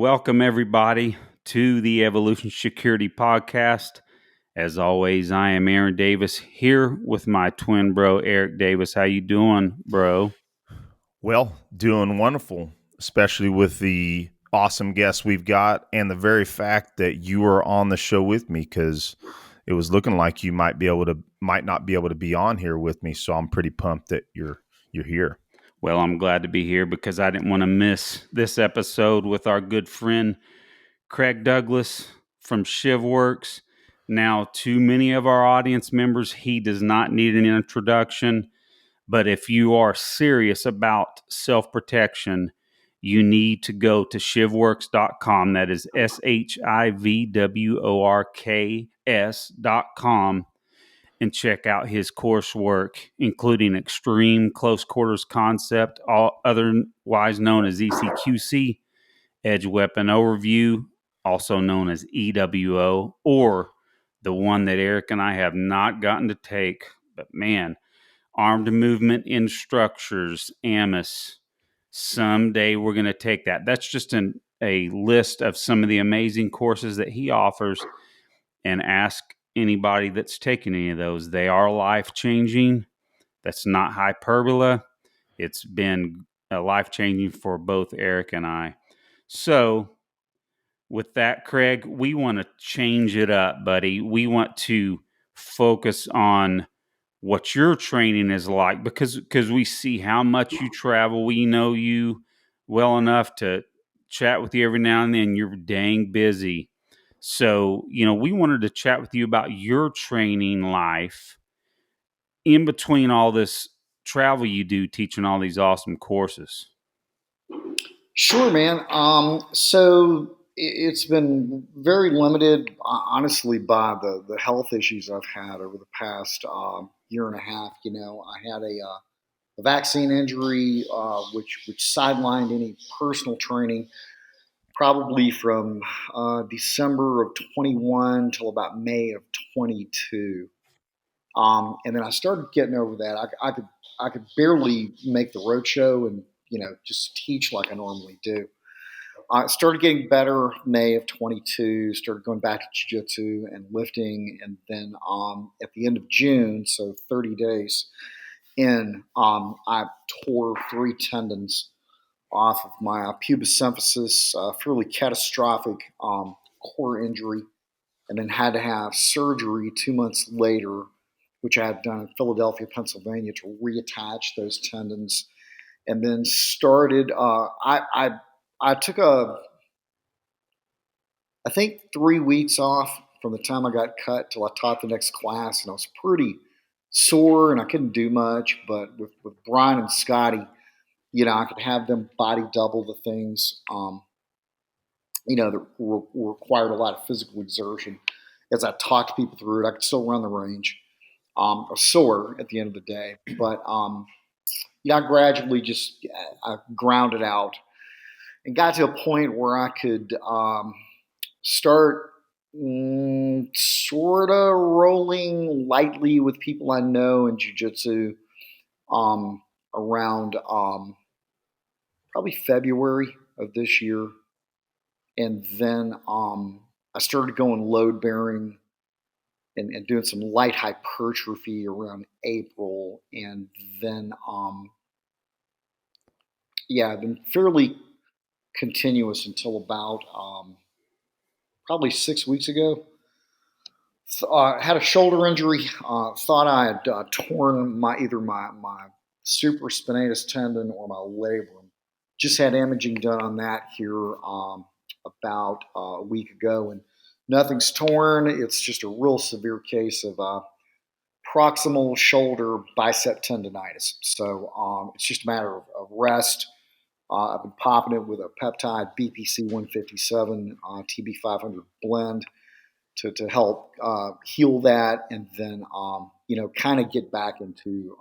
Welcome, everybody, to the Evolution Security Podcast. As always, I am Aaron Davis here with my twin bro, Eric Davis. How you doing, bro? Well, doing wonderful, especially with the awesome guests we've got and the very fact that you are on the show with me, because it was looking like you might not be able to be on here with me. So I'm pretty pumped that you're here. Well, I'm glad to be here because I didn't want to miss this episode with our good friend Craig Douglas from Shivworks. Now, to many of our audience members, he does not need an introduction. But if you are serious about self-protection, you need to go to shivworks.com. That is shivworks.com and check out his coursework, including Extreme Close Quarters Concept, otherwise known as ECQC, Edge Weapon Overview, also known as EWO, or the one that Eric and I have not gotten to take, but man, Armed Movement in Structures, AMIS. Someday we're going to take that. That's just a list of some of the amazing courses that he offers, and ask anybody that's taken any of those. They are life-changing. That's not hyperbole. It's been life-changing for both Eric and I. So with that, Craig, we want to change it up, buddy. We want to focus on what your training is like, because we see how much you travel. We know you well enough to chat with you every now and then. You're dang busy. So, we wanted to chat with you about your training life in between all this travel you do, teaching all these awesome courses. Sure, man. So it's been very limited, honestly, by the health issues I've had over the past year and a half. I had a vaccine injury, which sidelined any personal training, probably from December of 21 till about May of 22. And then I started getting over that. I could barely make the road show and just teach like I normally do. I started getting better May of 22. Started going back to jiu-jitsu and lifting, and then at the end of June, so 30 days in, I tore 3 tendons off of my pubis symphysis, fairly catastrophic core injury, and then had to have surgery 2 months later, which I had done in Philadelphia, Pennsylvania, to reattach those tendons, and then started. I took I think 3 weeks off from the time I got cut till I taught the next class, and I was pretty sore and I couldn't do much. But with Brian and Scotty, I could have them body double the things, that required a lot of physical exertion. As I talked people through it, I could still run the range. I was sore at the end of the day, but I gradually just I grounded out and got to a point where I could start sort of rolling lightly with people I know in jiu-jitsu around probably February of this year. And then I started going load bearing and doing some light hypertrophy around April. And then, I've been fairly continuous until about probably 6 weeks ago. Had a shoulder injury. Thought I had torn either my supraspinatus tendon or my labrum. Just had imaging done on that here about a week ago, and nothing's torn. It's just a real severe case of proximal shoulder bicep tendonitis. So it's just a matter of rest. I've been popping it with a peptide BPC 157 TB 500 blend to help heal that, and then kind of get back into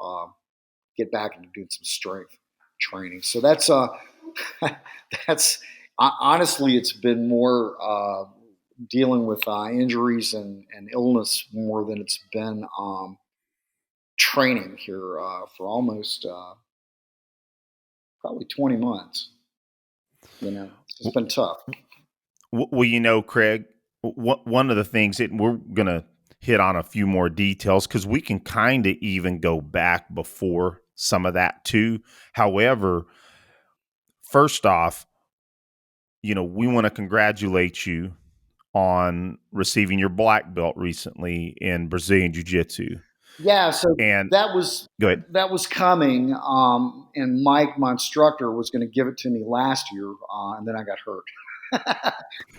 doing some strength training. So that's that's honestly, it's been more dealing with injuries and illness more than it's been training here for almost probably 20 months. It's been tough. Well, Craig, one of the things that we're going to hit on a few more details because we can kind of even go back before some of that too. However, first off, we want to congratulate you on receiving your black belt recently in Brazilian Jiu-Jitsu. Yeah, so And that was go ahead. that was coming, and Mike, my instructor, was going to give it to me last year, and then I got hurt.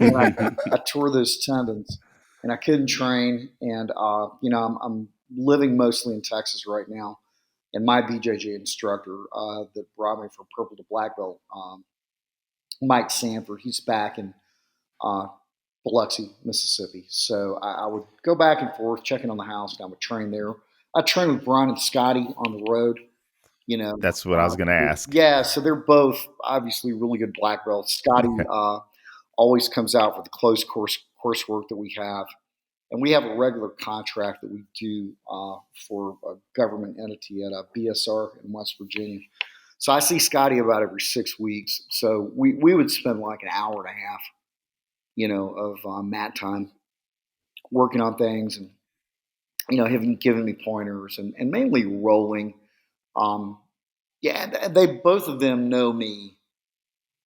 And I tore those tendons, and I couldn't train. And I'm living mostly in Texas right now, and my BJJ instructor that brought me from purple to black belt, Mike Sanford, he's back in uh, Biloxi, Mississippi. So I would go back and forth, checking on the house, and I would train there. I train with Brian and Scotty on the road. That's what I was going to ask. Yeah, so they're both obviously really good black belts. Scotty always comes out for the close coursework that we have, and we have a regular contract that we do for a government entity at a BSR in West Virginia. So I see Scotty about every 6 weeks. So we would spend like an hour and a half, of mat time working on things, and him giving me pointers and mainly rolling. Yeah, they both of them know me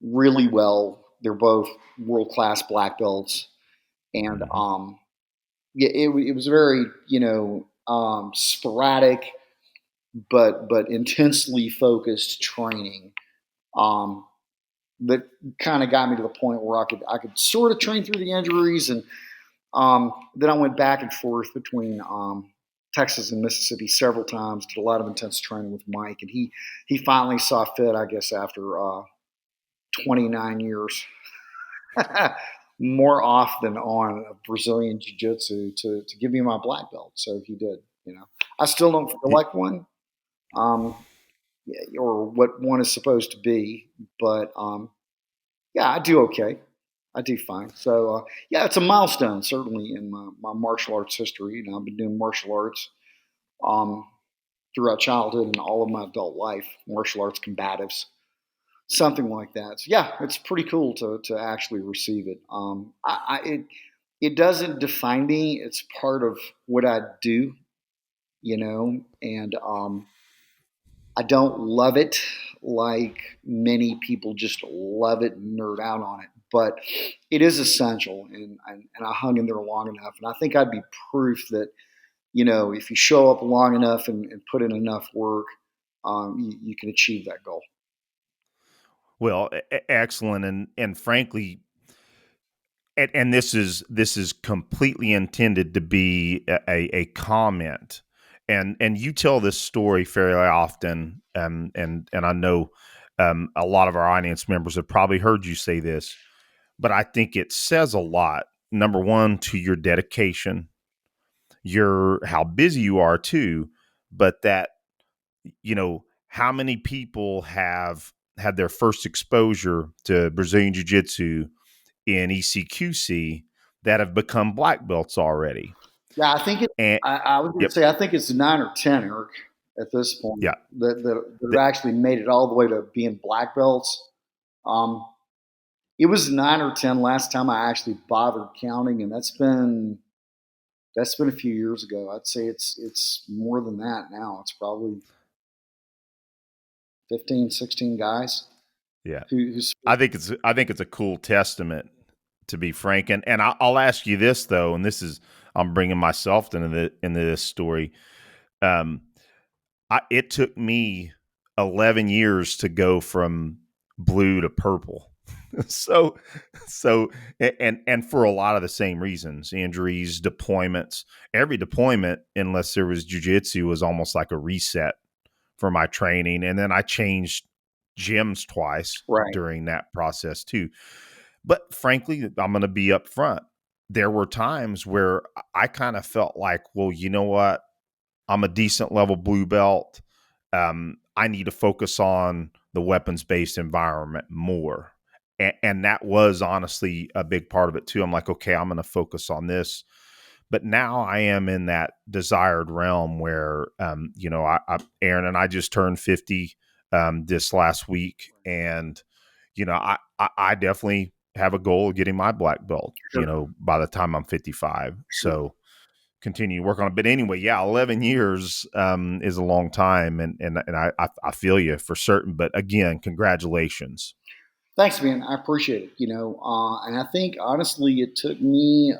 really well. They're both world class black belts, and yeah, it was very sporadic, but intensely focused training. Um, that kind of got me to the point where I could sort of train through the injuries, and then I went back and forth between Texas and Mississippi several times. Did a lot of intense training with Mike, and he finally saw fit, I guess, after 29 years, more off than on of Brazilian Jiu-Jitsu to give me my black belt. So he did. I still don't feel like one, um, or what one is supposed to be, but yeah, I do okay. I do fine. So yeah, it's a milestone certainly in my martial arts history. I've been doing martial arts um, throughout childhood and all of my adult life. Martial arts combatives, something like that. So yeah, it's pretty cool to actually receive it. It doesn't define me. It's part of what I do, and I don't love it like many people just love it and nerd out on it, but it is essential, and I hung in there long enough, and I think I'd be proof that if you show up long enough and put in enough work, you can achieve that goal. Well, excellent, and frankly, and this is completely intended to be a comment, and you tell this story fairly often, and I know a lot of our audience members have probably heard you say this, but I think it says a lot. Number one, to your dedication, your how busy you are too, but that how many people have had their first exposure to Brazilian Jiu Jitsu in ECQC that have become black belts already. Yeah, I think And I was going to yep, say I think it's 9 or 10, Eric, at this point yeah, that th- have actually made it all the way to being black belts. Um, it was 9 or 10 last time I actually bothered counting, and that's been a few years ago. I'd say it's more than that now. It's probably 15, 16 guys yeah. who's I think it's a cool testament, to be frank. And I'll ask you this though, and this is I'm bringing myself into this story. Um, it took me 11 years to go from blue to purple. so so and for a lot of the same reasons, injuries, deployments. Every deployment, unless there was jiu-jitsu, was almost like a reset for my training, and then I changed gyms twice right. during that process too. But frankly, I'm going to be upfront. There were times where I kind of felt like, well, you know what, I'm a decent level blue belt. I need to focus on the weapons based environment more. And that was honestly a big part of it too. I'm like, okay, I'm going to focus on this. But now I am in that desired realm where, Aaron and I just turned 50 this last week. And, I definitely have a goal of getting my black belt, Sure. by the time I'm 55. Sure. So continue to work on it. But anyway, yeah, 11 years is a long time, and I feel you for certain. But again, congratulations. Thanks, man. I appreciate it. And I think honestly, it took me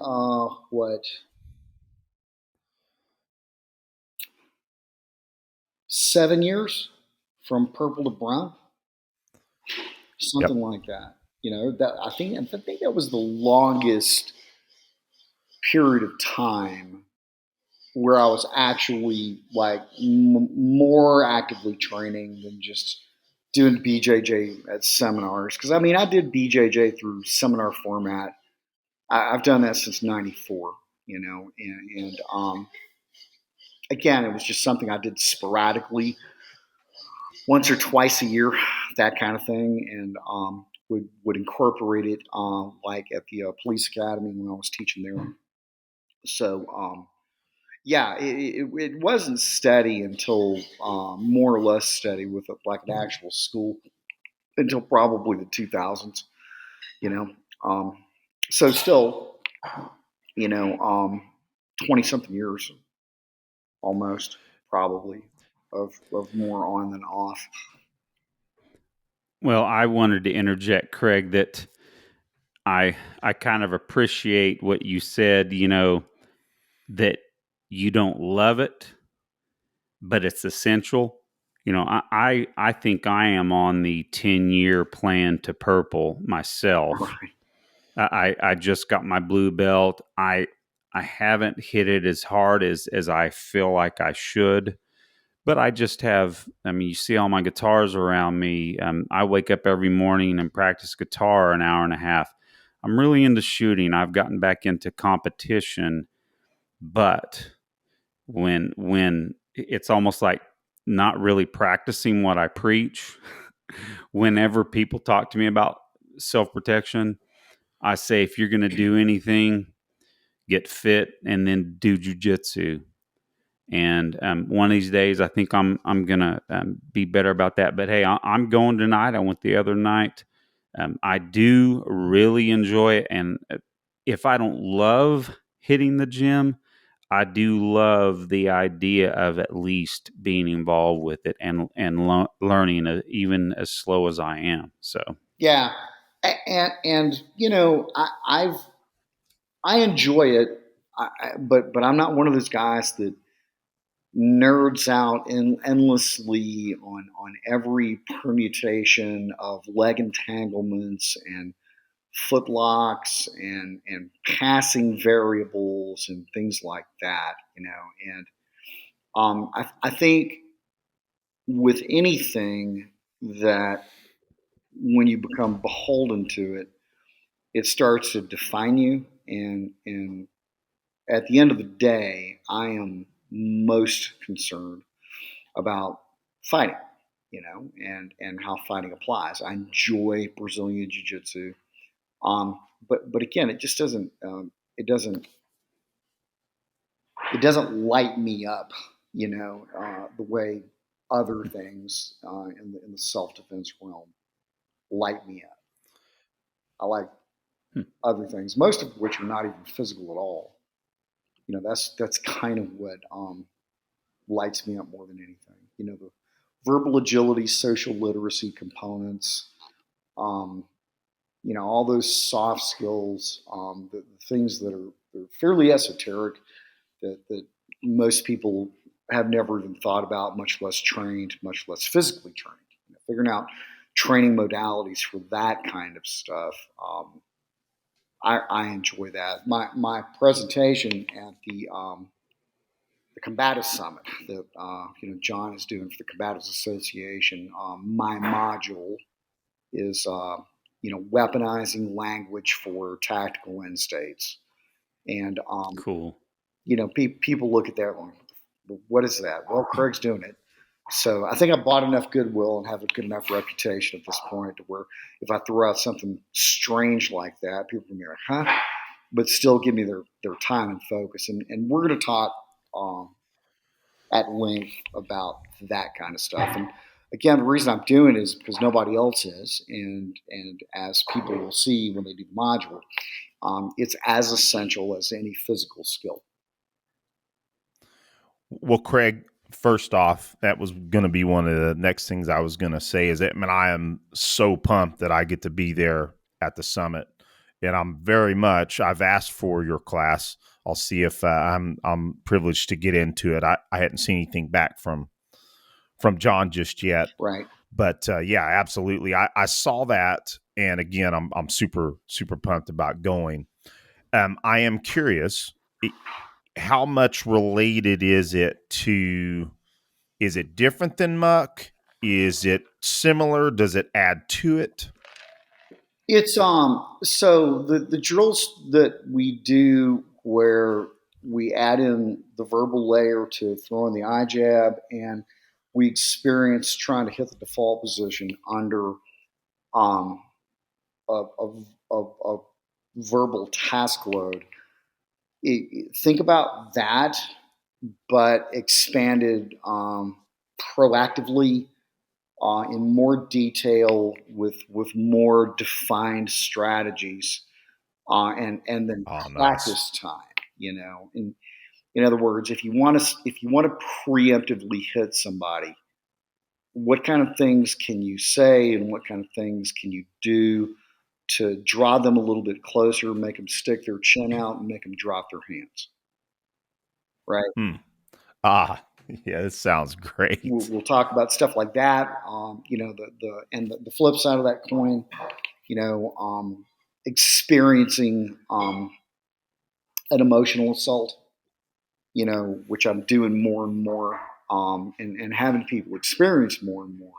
7 years from purple to brown, Yep. something like that. That I think that was the longest period of time where I was actually like more actively training than just doing BJJ at seminars. Because I mean, I did BJJ through seminar format. I've done that since '94. And again, it was just something I did sporadically, once or twice a year, that kind of thing, and would incorporate it like at the police academy when I was teaching there. So yeah, it wasn't steady until more or less steady with like an actual school until probably the 2000s. You know, um, so still, 20 something years almost probably of more on than off. Well, I wanted to interject, Craig, that I kind of appreciate what you said, that you don't love it, but it's essential. I think I am on the 10-year plan to purple myself. Right. I just got my blue belt. I haven't hit it as hard as I feel like I should, but I just have. I mean, you see all my guitars around me. I wake up every morning and practice guitar an hour and a half. I'm really into shooting. I've gotten back into competition, but when it's almost like not really practicing what I preach. Whenever people talk to me about self protection, I say if you're going to do anything, get fit and then do jujitsu. And one of these days, I think I'm gonna be better about that. But hey, I'm going tonight. I went the other night. I do really enjoy it, and if I don't love hitting the gym, I do love the idea of at least being involved with it and learning, even as slow as I am. So Yeah, and I enjoy it, but I'm not one of those guys that nerds out endlessly on every permutation of leg entanglements and footlocks and passing variables and things like that. And I think with anything that when you become beholden to it, it starts to define you. And at the end of the day, I am most concerned about fighting, and how fighting applies. I enjoy Brazilian Jiu Jitsu, but again, it just doesn't it doesn't it doesn't light me up, the way other things in the self defense realm light me up. I like hmm, other things, most of which are not even physical at all. That's kind of what lights me up more than anything. The verbal agility, social literacy components, um, all those soft skills, the things that are fairly esoteric that most people have never even thought about, much less trained, much less physically trained. Figuring out training modalities for that kind of stuff. I enjoy that. My presentation at the Combative Summit that John is doing for the Combatives Association. My module is weaponizing language for tactical end states, and cool. people look at that like, what is that? Well, Craig's doing it. So I think I bought enough goodwill and have a good enough reputation at this point to where if I throw out something strange like that, people can be like, huh? But still give me their time and focus. And we're going to talk at length about that kind of stuff. And again, the reason I'm doing it is because nobody else is, and as people will see when they do the module, it's as essential as any physical skill. Well, Craig, first off, that was going to be one of the next things I was going to say is that, man, I am so pumped that I get to be there at the summit. And I've asked for your class. I'll see if I'm privileged to get into it. I hadn't seen anything back from John just yet. Right. But yeah, absolutely. I saw that. And again, I'm super, super pumped about going. I am curious, how much related is it to, is it different than muck? Is it similar? Does it add to it? It's so the drills that we do where we add in the verbal layer to throw in the eye jab, and we experience trying to hit the default position under um, a verbal task load. Think about that, but expanded proactively in more detail with more defined strategies and then Oh, nice. practice time. In other words, if you want to preemptively hit somebody, what kind of things can you say and what kind of things can you do to draw them a little bit closer, make them stick their chin out, and make them drop their hands? Right. Hmm. Ah, yeah, this sounds great. We'll talk about stuff like that. The flip side of that coin, experiencing an emotional assault, which I'm doing more and more, and having people experience more and more.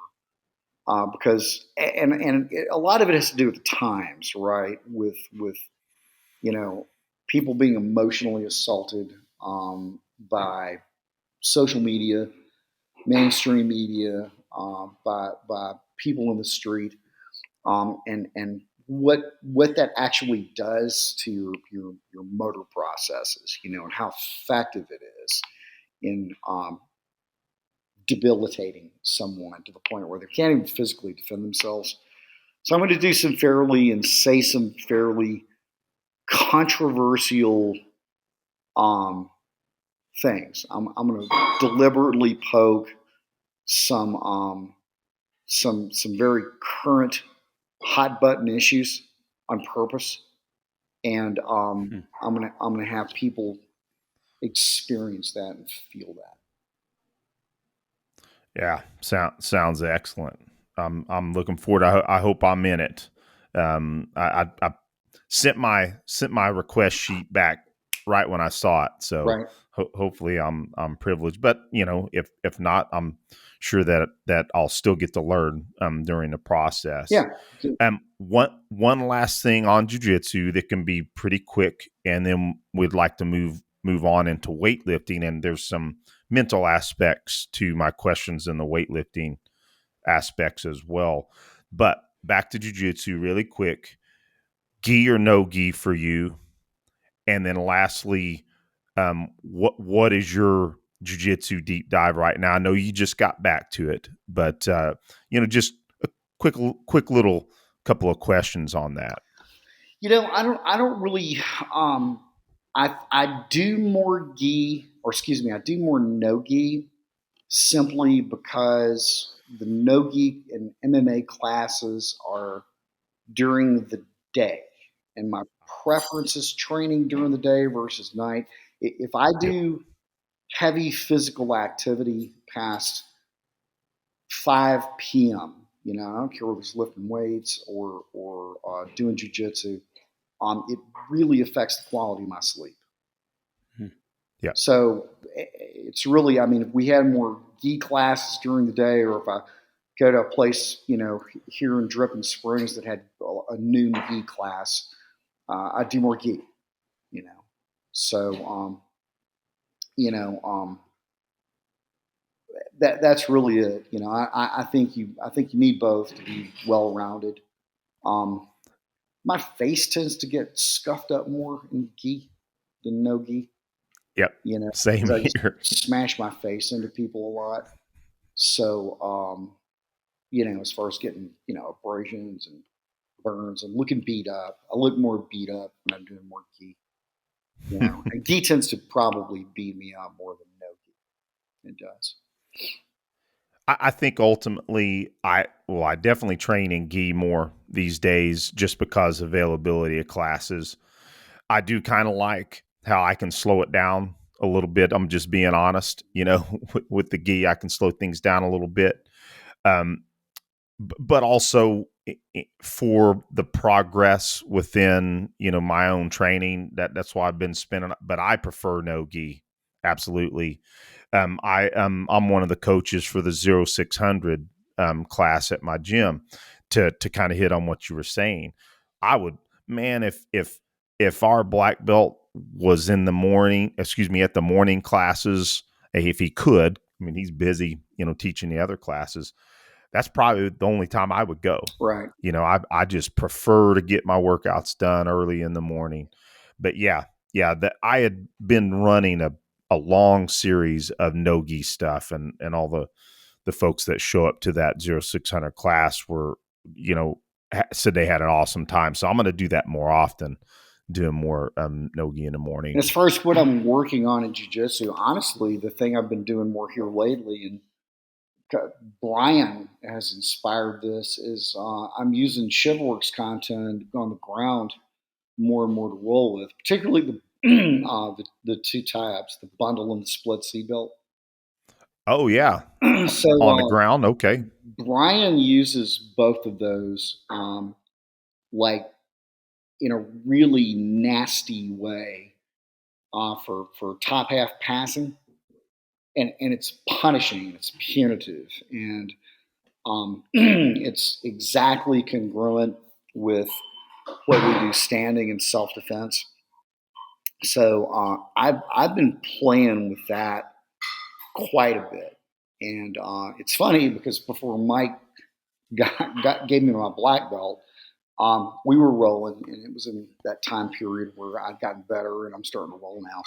Because a lot of it has to do with the times, right? With people being emotionally assaulted by social media, mainstream media, by people in the street, and what that actually does to your motor processes, and how effective it is in debilitating someone to the point where they can't even physically defend themselves. So I'm going to do some fairly controversial things. I'm going to deliberately poke some very current hot button issues on purpose, and Hmm. I'm gonna have people experience that and feel that. Yeah, sounds excellent. I'm looking forward. I hope I'm in it. I sent my request sheet back right when I saw it, so Right? hopefully I'm privileged. But if not, I'm sure that I'll still get to learn during the process. Yeah. One last thing on jujitsu that can be pretty quick, and then we'd like to move on into weightlifting. And there's some mental aspects to my questions in the weightlifting aspects as well. But back to jujitsu really quick. Gi or no gi for you? And then lastly, what is your jujitsu deep dive right now? I know you just got back to it, but just a quick little couple of questions on that. I don't really. I do more gi, or excuse me, I do more no gi simply because the no gi and MMA classes are during the day, and my preference is training during the day versus night. If I Yep. do heavy physical activity past 5 p.m., I don't care whether it's lifting weights or doing jujitsu, it really affects the quality of my sleep. Hmm. Yep. So it's really, I mean, if we had more gi classes during the day, or if I go to a place, here in Dripping Springs that had a noon gi class, I'd do more gi, you know. So, you know, that's really it. I think you need both to be well rounded. Um, my face tends to get scuffed up more in gi than no gi, Yep. Same because I just here. smash my face into people a lot. So, as far as getting, abrasions and burns and looking beat up. I look more beat up when I'm doing more gi. And gi tends to probably beat me up more than no gi. It does. I think ultimately, I definitely train in gi more these days just because availability of classes. I do kind of like how I can slow it down a little bit. I'm just being honest, with the gi, I can slow things down a little bit. Um, but also for the progress within, my own training, that's why I've been spending, but I prefer no gi. Absolutely. I'm one of the coaches for the 0600 class at my gym. To kind of hit on what you were saying, I would, man, if our black belt was in the morning, at the morning classes, if he could, I mean, he's busy, teaching the other classes. That's probably the only time I would go. Right. I just prefer to get my workouts done early in the morning. But yeah, that I had been running a long series of no-gi stuff, and all the folks that show up to that 0600 class were, said they had an awesome time. So I'm going to do that more often, doing more no-gi in the morning. As far as what I'm working on in jiu-jitsu, honestly, the thing I've been doing more here lately, and Brian has inspired this, is I'm using Shivworks content on the ground more and more to roll with, particularly the two types, the bundle and the split seatbelt. Oh yeah, So on the ground, okay. Brian uses both of those, like in a really nasty way, for top half passing, and it's punishing, it's punitive, and it's exactly congruent with what we do standing in self defense. So I've been playing with that quite a bit, and it's funny because before Mike gave me my black belt, we were rolling, and it was in that time period where I'd gotten better and I'm starting to roll now.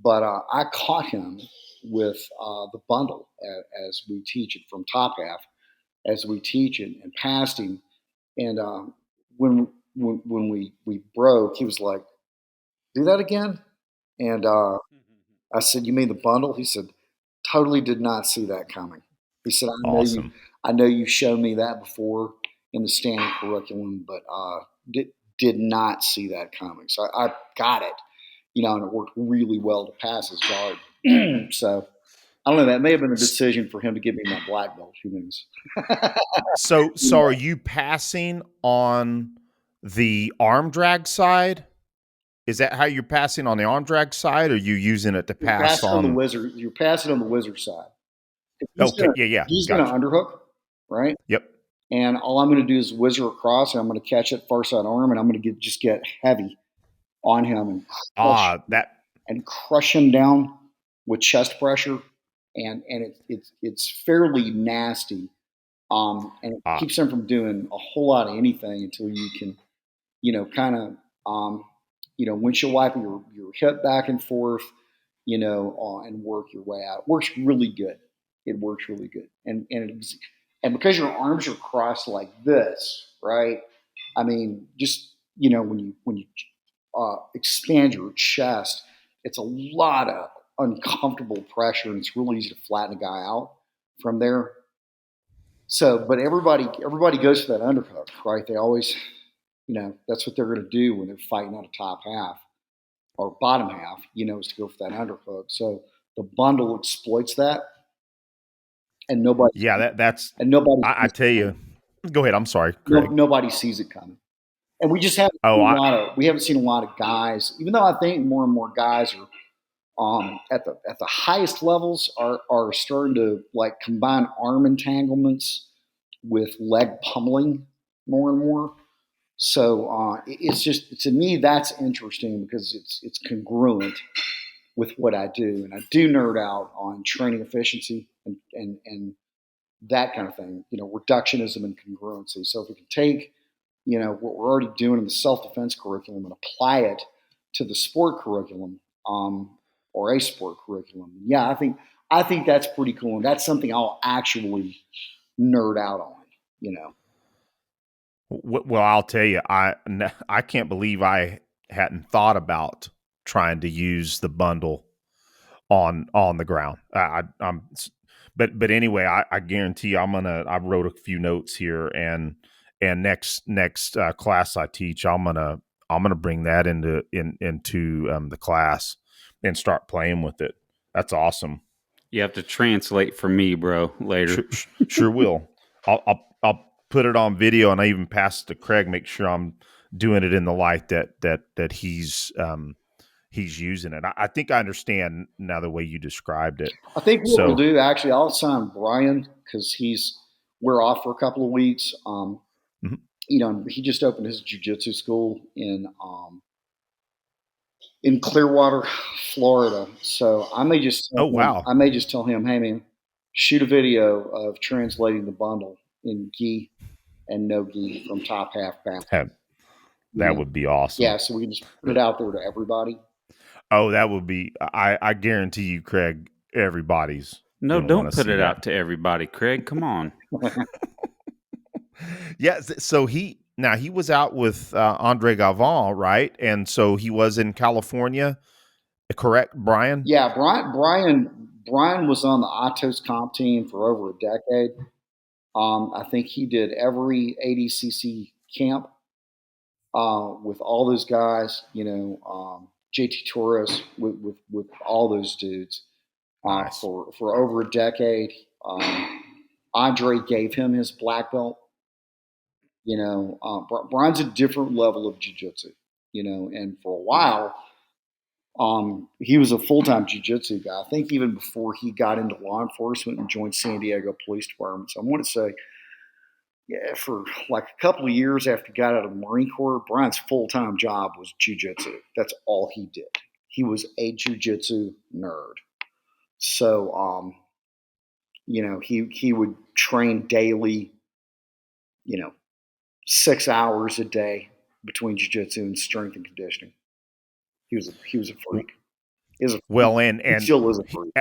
But I caught him with the bundle as we teach it from top half, as we teach it, and passed him. And when we broke, he was like, "Do that again." And I said, "You mean the bundle?" He said, "Totally did not see that coming." He said, Awesome. I know you showed me that before in the standing curriculum, but did not see that coming." So I got it, and it worked really well to pass his guard. So I don't know. That may have been a decision for him to give me my black belt. Who knows? So are you passing on the arm drag side? Is that how you're passing on the arm drag side, or are you using it to You're pass passing on the on? wizard. You're passing on the wizard side. Okay, yeah, He's gonna gotcha. underhook, right? Yep. And all I'm going to do is whizzer across, and I'm going to catch it far side arm, and I'm going to just get heavy on him and crush him down with chest pressure, and it's fairly nasty, and it keeps him from doing a whole lot of anything until you can, kind of, windshield wipe your hip back and forth, and work your way out. It works really good. It works really good, and because your arms are crossed like this, right? I mean, just when you expand your chest, it's a lot of uncomfortable pressure, and it's really easy to flatten a guy out from there. So, but everybody goes for that underhook, right? They always, that's what they're going to do when they're fighting on a top half or bottom half, is to go for that underhook. So the bundle exploits that, and nobody, Yeah, that's. and nobody, I tell you. Go ahead. I'm sorry, Craig. nobody sees it coming. And we just haven't Oh, seen we haven't seen a lot of guys, even though I think more and more guys are at the highest levels are starting to like combine arm entanglements with leg pummeling more and more. So it's just, to me, that's interesting because it's congruent with what I do, and I do nerd out on training efficiency and that kind of thing. Reductionism and congruency. So if we can take what we're already doing in the self-defense curriculum and apply it to the sport curriculum, or a sport curriculum. Yeah, I think that's pretty cool, and that's something I'll actually nerd out on. you know. Well, I'll tell you, I can't believe I hadn't thought about trying to use the bundle on the ground. I'm, but anyway, I guarantee you, I wrote a few notes here, and next class I teach, I'm gonna bring that into the class and start playing with it. That's awesome. You have to translate for me, bro, later. Sure will. I'll put it on video, and I even pass it to Craig. Make sure I'm doing it in the light that he's using it. I think I understand now the way you described it. I think what we'll So, do, actually, I'll assign Brian because we're off for a couple of weeks. mhm. He just opened his jujitsu school in Clearwater, Florida. So Oh wow, I may just tell him, hey man, shoot a video of translating the bundle in gi and no gi from top half back. that, You that know, would be awesome. yeah. So we can just put it out there to everybody. Oh, that would be. I guarantee you, Craig. Everybody's No, gonna want don't to put see it that. out to everybody, Craig. Come on. Yeah. So he was out with Andre Gavin, right? And so he was in California, correct, Brian? Yeah, Brian was on the Atos comp team for over a decade. I think he did every ADCC camp with all those guys. JT Torres with all those dudes Nice. for over a decade. Andre gave him his black belt. Brian's a different level of jujitsu. And for a while, he was a full time jujitsu guy. I think even before he got into law enforcement and joined San Diego Police Department. So I want to say, yeah, for like a couple of years after he got out of the Marine Corps, Brian's full time job was jujitsu. That's all he did. He was a jujitsu nerd. So, he would train daily, you know, 6 hours a day between jujitsu and strength and conditioning. He was a freak. Well, He still is a freak.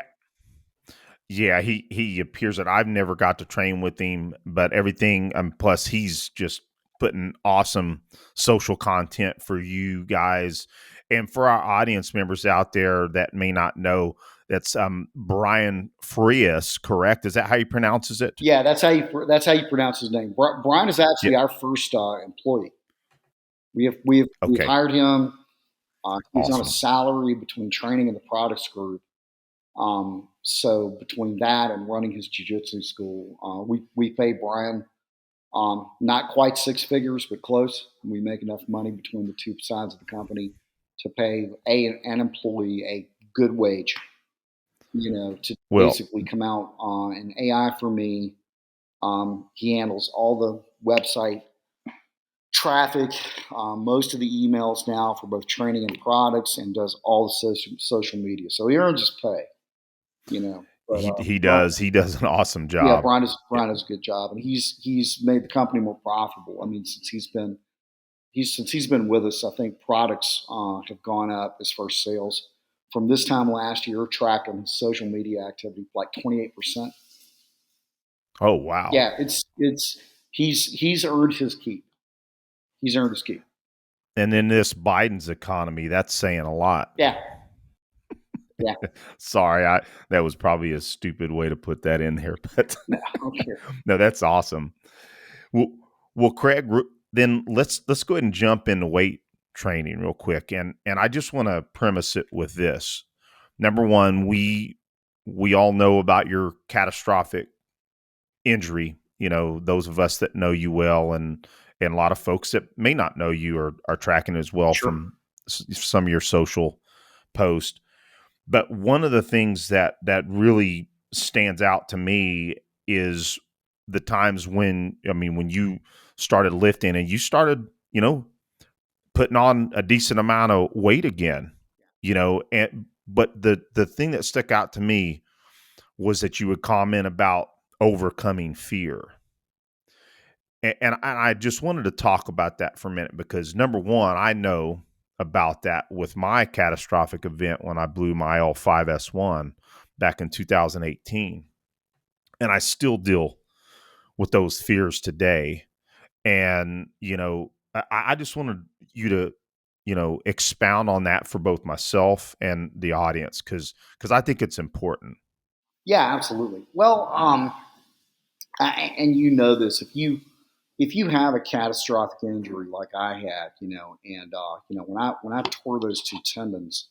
yeah, he appears that I've never got to train with him, but everything. Plus, he's just putting awesome social content for you guys and for our audience members out there that may not know. That's Brian Frias, correct? Is that how he pronounces it? Yeah, that's how you pronounce his name. Brian is Yeah. actually our first employee. We've Okay. hired him. He's on a Awesome. salary between training and the products group. So between that and running his jiu-jitsu school, we pay Brian not quite six figures, but close. We make enough money between the two sides of the company to pay an employee a good wage. To Well, basically come out an AI for me. He handles all the website traffic, most of the emails now for both training and products, and does all the social media. So he earns his pay, But he Brian, does. He does an awesome yeah, job. Brian does a good job, and he's made the company more profitable. I mean, since he's been with us, I think products have gone up as far as sales from this time last year. Tracked on his social media activity like 28%. Oh wow. Yeah, he's earned his keep. He's earned his keep. And then this Biden's economy, that's saying a lot. Yeah, yeah. Sorry, that was probably a stupid way to put that in there, but No, okay. no, that's awesome. Well, well, Craig, then let's go ahead and jump into weight training real quick, and I just want to premise it with this. Number one, we all know about your catastrophic injury. Those of us that know you well, and a lot of folks that may not know you are tracking as well Sure. from some of your social posts. But one of the things that really stands out to me is the times when you started lifting and you started, putting on a decent amount of weight again, but the thing that stuck out to me was that you would comment about overcoming fear. And I just wanted to talk about that for a minute because number one, I know about that with my catastrophic event when I blew my L5S1 back in 2018. And I still deal with those fears today. And, I just wanted you to, expound on that for both myself and the audience, because I think it's important. Yeah, absolutely. Well, and this, if you have a catastrophic injury like I had, and when I tore those two tendons,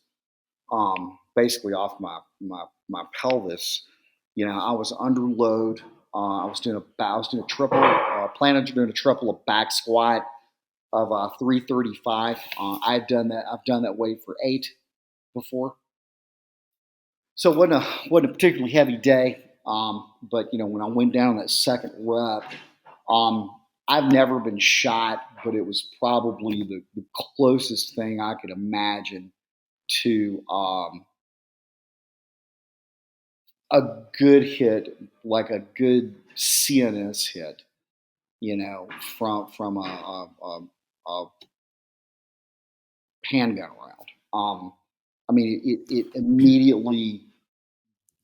basically off my pelvis, I was under load. I was doing a triple, planning to doing a triple, a back squat of 335. I've done that weight for 8 before, so it wasn't a particularly heavy day. But when I went down that second rep, I've never been shot, but it was probably the closest thing I could imagine to a good hit, like a good CNS hit, from a handgun round. I mean, it immediately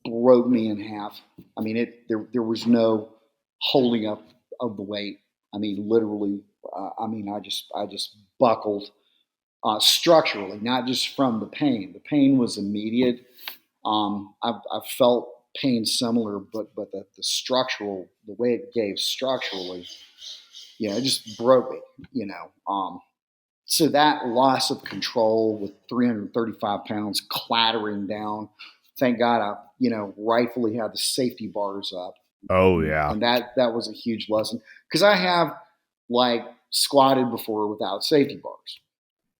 broke me in half. I mean, there was no holding up of the weight. I mean, literally. I just buckled structurally, not just from the pain. The pain was immediate. I felt pain similar, but the structural, the way it gave structurally, it just broke me. So that loss of control with 335 pounds clattering down. Thank God I, rightfully had the safety bars up. Oh yeah. And that was a huge lesson, because I have squatted before without safety bars.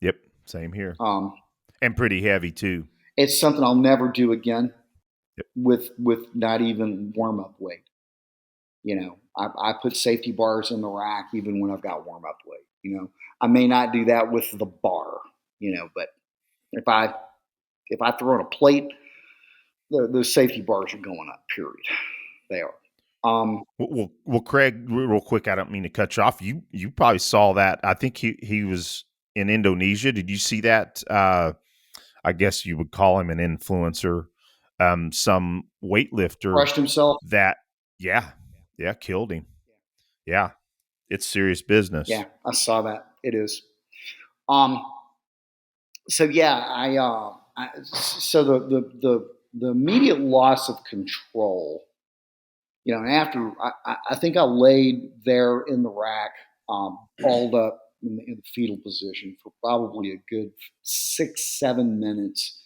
Yep. Same here. And pretty heavy too. It's something I'll never do again. Yep. with not even warm up weight. I put safety bars in the rack even when I've got warm up weight. I may not do that with the bar, but if I throw on a plate, those safety bars are going up. Period. They are. Well, Craig, real quick, I don't mean to cut you off. You probably saw that. I think he was in Indonesia. Did you see that? I guess you would call him an influencer. Some weightlifter Crushed himself. That, yeah, killed him. Yeah, it's serious business. Yeah, I saw that. It is. So yeah, so the immediate loss of control. And after I think I laid there in the rack, balled up in the fetal position for probably a good 6-7 minutes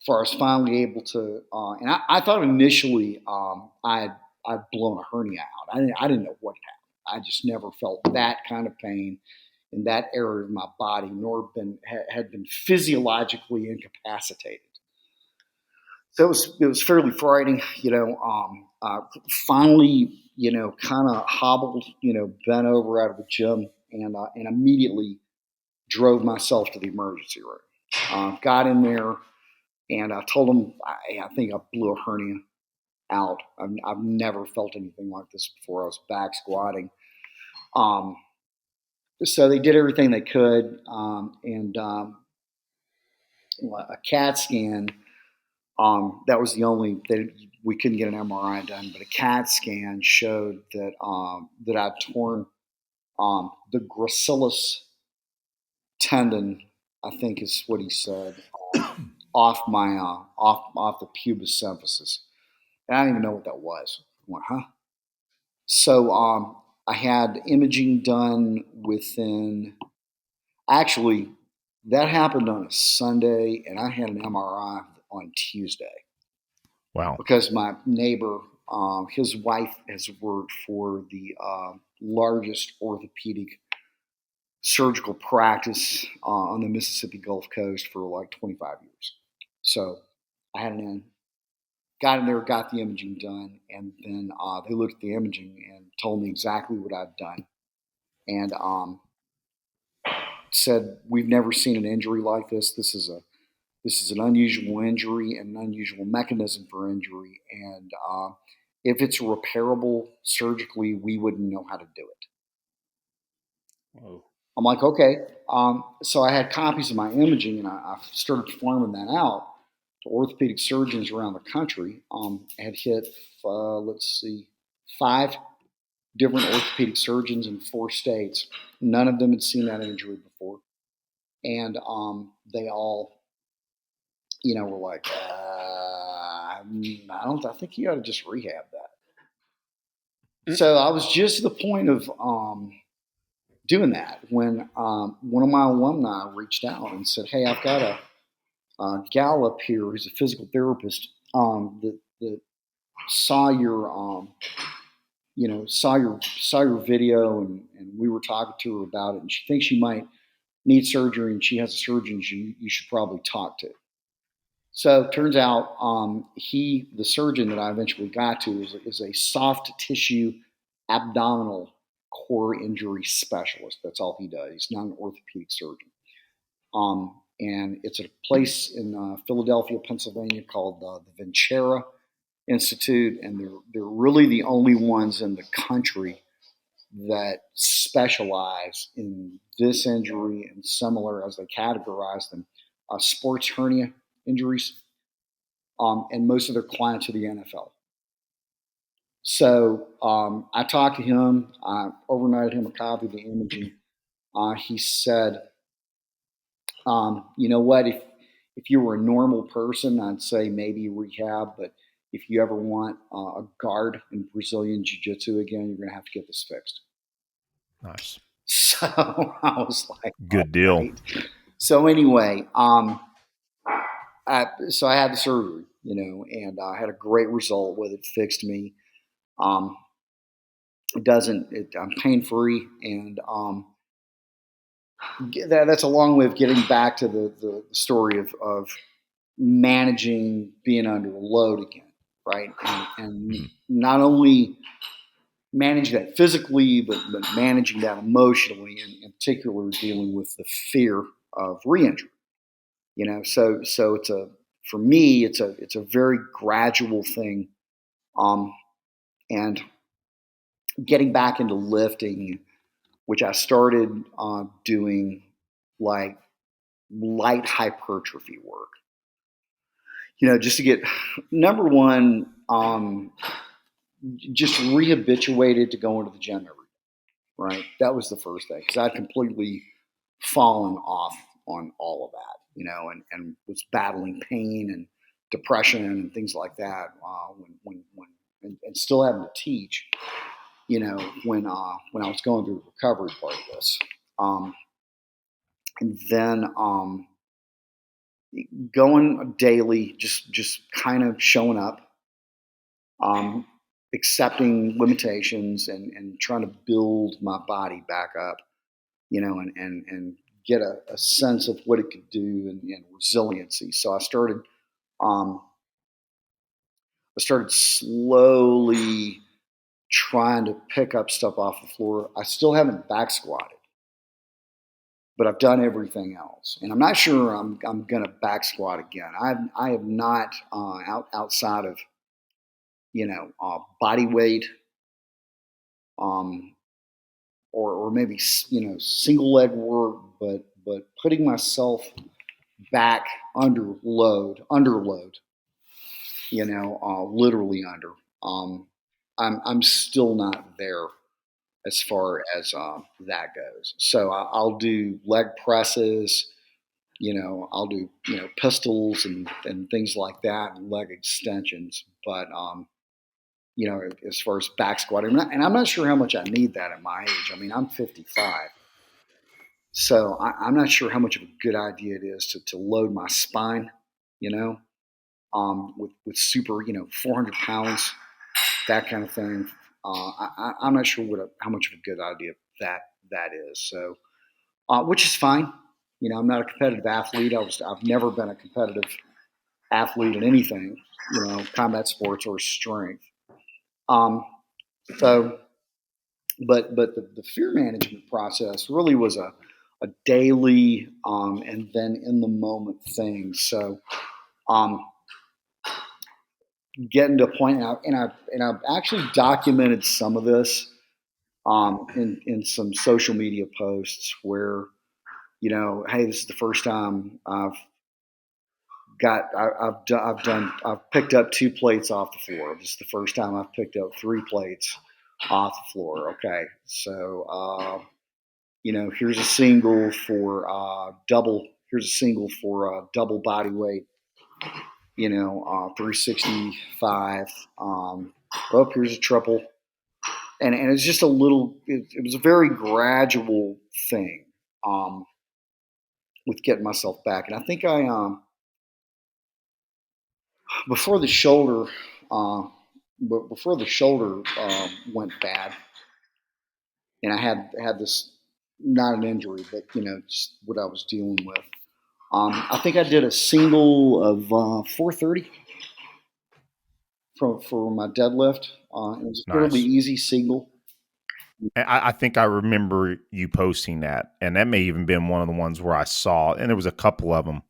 before I was finally able to. And I thought initially I'd blown a hernia out. I didn't know what happened. I just never felt that kind of pain in that area of my body, nor had been physiologically incapacitated. So it was fairly frightening, finally, kind of hobbled, bent over out of the gym, and immediately drove myself to the emergency room. Got in there, and I told them I think I blew a hernia out. I've never felt anything like this before. I was back squatting. So they did everything they could, and a CAT scan. That was the only we couldn't get an MRI done, but a CAT scan showed that that I'd torn the gracilis tendon, I think is what he said, off my off the pubis symphysis. And I didn't even know what that was. I went, huh? So I had imaging done within. Actually, that happened on a Sunday, and I had an MRI on Tuesday. Wow. Because my neighbor, his wife has worked for the largest orthopedic surgical practice on the Mississippi Gulf Coast for like 25 years. So I got in there, got the imaging done, and then they looked at the imaging and told me exactly what I'd done. And said, we've never seen an injury like this. This is an unusual injury and an unusual mechanism for injury. And if it's repairable surgically, we wouldn't know how to do it. Whoa. I'm like, okay. So I had copies of my imaging, and I started farming that out to orthopedic surgeons around the country. I had hit, 5 different orthopedic surgeons in 4 states. None of them had seen that injury before. And they all, were like, I think you ought to just rehab that. So I was just to the point of doing that when one of my alumni reached out and said, "Hey, I've got a gal up here who's a physical therapist that saw your saw your video and we were talking to her about it, and she thinks she might need surgery, and she has a surgeon you should probably talk to." So it turns out the surgeon that I eventually got to is a soft tissue abdominal core injury specialist. That's all he does. He's not an orthopedic surgeon. And it's a place in Philadelphia, Pennsylvania called the Ventura Institute, and they're really the only ones in the country that specialize in this injury and similar, as they categorize them, sports hernia injuries. And most of their clients are the NFL. So I talked to him. I overnighted him a copy of the imaging. He said, "You know what? If you were a normal person, I'd say maybe rehab. But if you ever want a guard in Brazilian Jiu-Jitsu again, you're going to have to get this fixed." Nice. So I was like, good deal. Right. So anyway, so I had the surgery, and I had a great result with it. It fixed me. I'm pain free, and that's a long way of getting back to the story of managing being under load again, right? And not only manage that physically, but managing that emotionally, and in particular dealing with the fear of re-injury. So for me, it's a very gradual thing, and getting back into lifting, which I started doing like light hypertrophy work. Just to get number one, just rehabituated to going to the gym every day. Right, that was the first thing, because I'd completely fallen off on all of that, and was battling pain and depression and things like that when and still having to teach, when I was going through the recovery part of this, and then going daily, just kind of showing up, accepting limitations and trying to build my body back up, and get a sense of what it could do and resiliency. So I started slowly trying to pick up stuff off the floor. I still haven't back squatted, but I've done everything else, and I'm not sure I'm going to back squat again. I have not outside of body weight, or maybe single leg work, but putting myself back under load, literally under. I'm still not there as far as that goes. So I'll do leg presses, I'll do pistols and things like that, and leg extensions. But as far as back squatting, and I'm not sure how much I need that at my age. I mean, I'm 55. So I'm not sure how much of a good idea it is to load my spine, with super, 400 pounds, that kind of thing. I'm not sure how much of a good idea that is. So, which is fine. I'm not a competitive athlete. I've never been a competitive athlete in anything, combat sports or strength. So, but the fear management process really was a daily and then in the moment thing. So, getting to a point now, and I've actually documented some of this in some social media posts where, hey, this is the first time I've picked up 2 plates off the floor. This is the first time I've picked up 3 plates. off the floor. Okay, so here's a single for double. Here's a single for double body weight. 365. Here's a triple, and it's just a little. It was a very gradual thing with getting myself back, and I think I before the shoulder. Before the shoulder went bad, and I had this, not an injury, but just what I was dealing with. I think I did a single of 430 for my deadlift. It was a fairly Nice. easy single. I think I remember you posting that, and that may even been one of the ones where I saw, and there was a couple of them.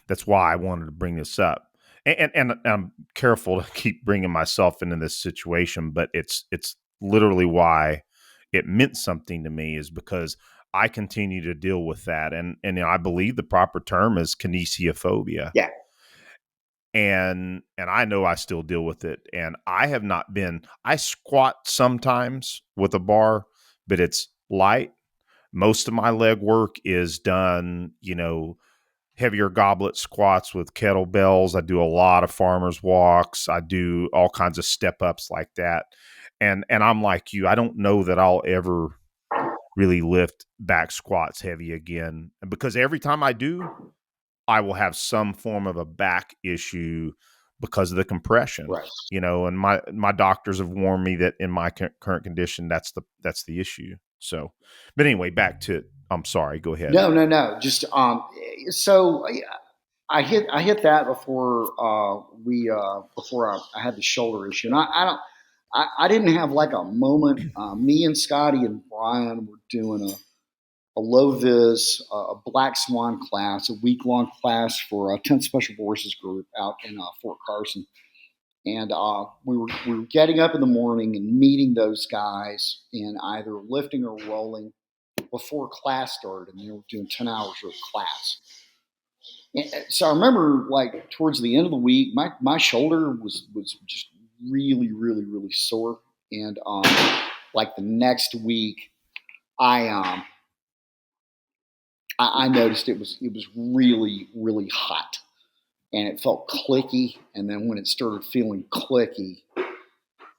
That's why I wanted to bring this up, and I'm careful to keep bringing myself into this situation, but it's literally why it meant something to me, is because I continue to deal with that, and I believe the proper term is kinesiophobia. Yeah. And I know I still deal with it, and I squat sometimes with a bar, but it's light. Most of my leg work is done, heavier goblet squats with kettlebells. I do a lot of farmers walks. I do all kinds of step ups like that. And I'm like you, I don't know that I'll ever really lift back squats heavy again, because every time I do, I will have some form of a back issue because of the compression, Right. and my doctors have warned me that in my current condition, that's the issue. So, but anyway, back to, I'm sorry, go ahead. No. Just so I hit that before I had the shoulder issue, and I didn't have like a moment. Me and Scotty and Brian were doing a low vis, a black swan class, a week long class for a 10th Special Forces group out in Fort Carson. And we were getting up in the morning and meeting those guys in either lifting or rolling before class started, and they were doing 10 hours of class. And so I remember, like, towards the end of the week, my shoulder was just really, really, really sore. And like the next week, I noticed it was really, really hot, and it felt clicky. And then when it started feeling clicky,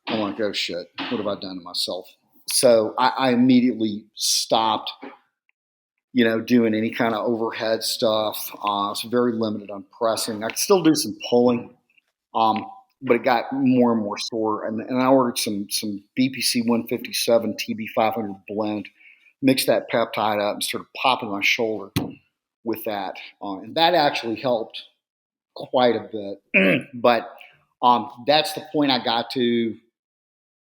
I'm like, oh shit, what have I done to myself? So I immediately stopped, doing any kind of overhead stuff. It's very limited on pressing. I could still do some pulling, but it got more and more sore. And I ordered some BPC 157 TB 500 blend, mixed that peptide up, and started popping my shoulder with that. And that actually helped quite a bit. But that's the point I got to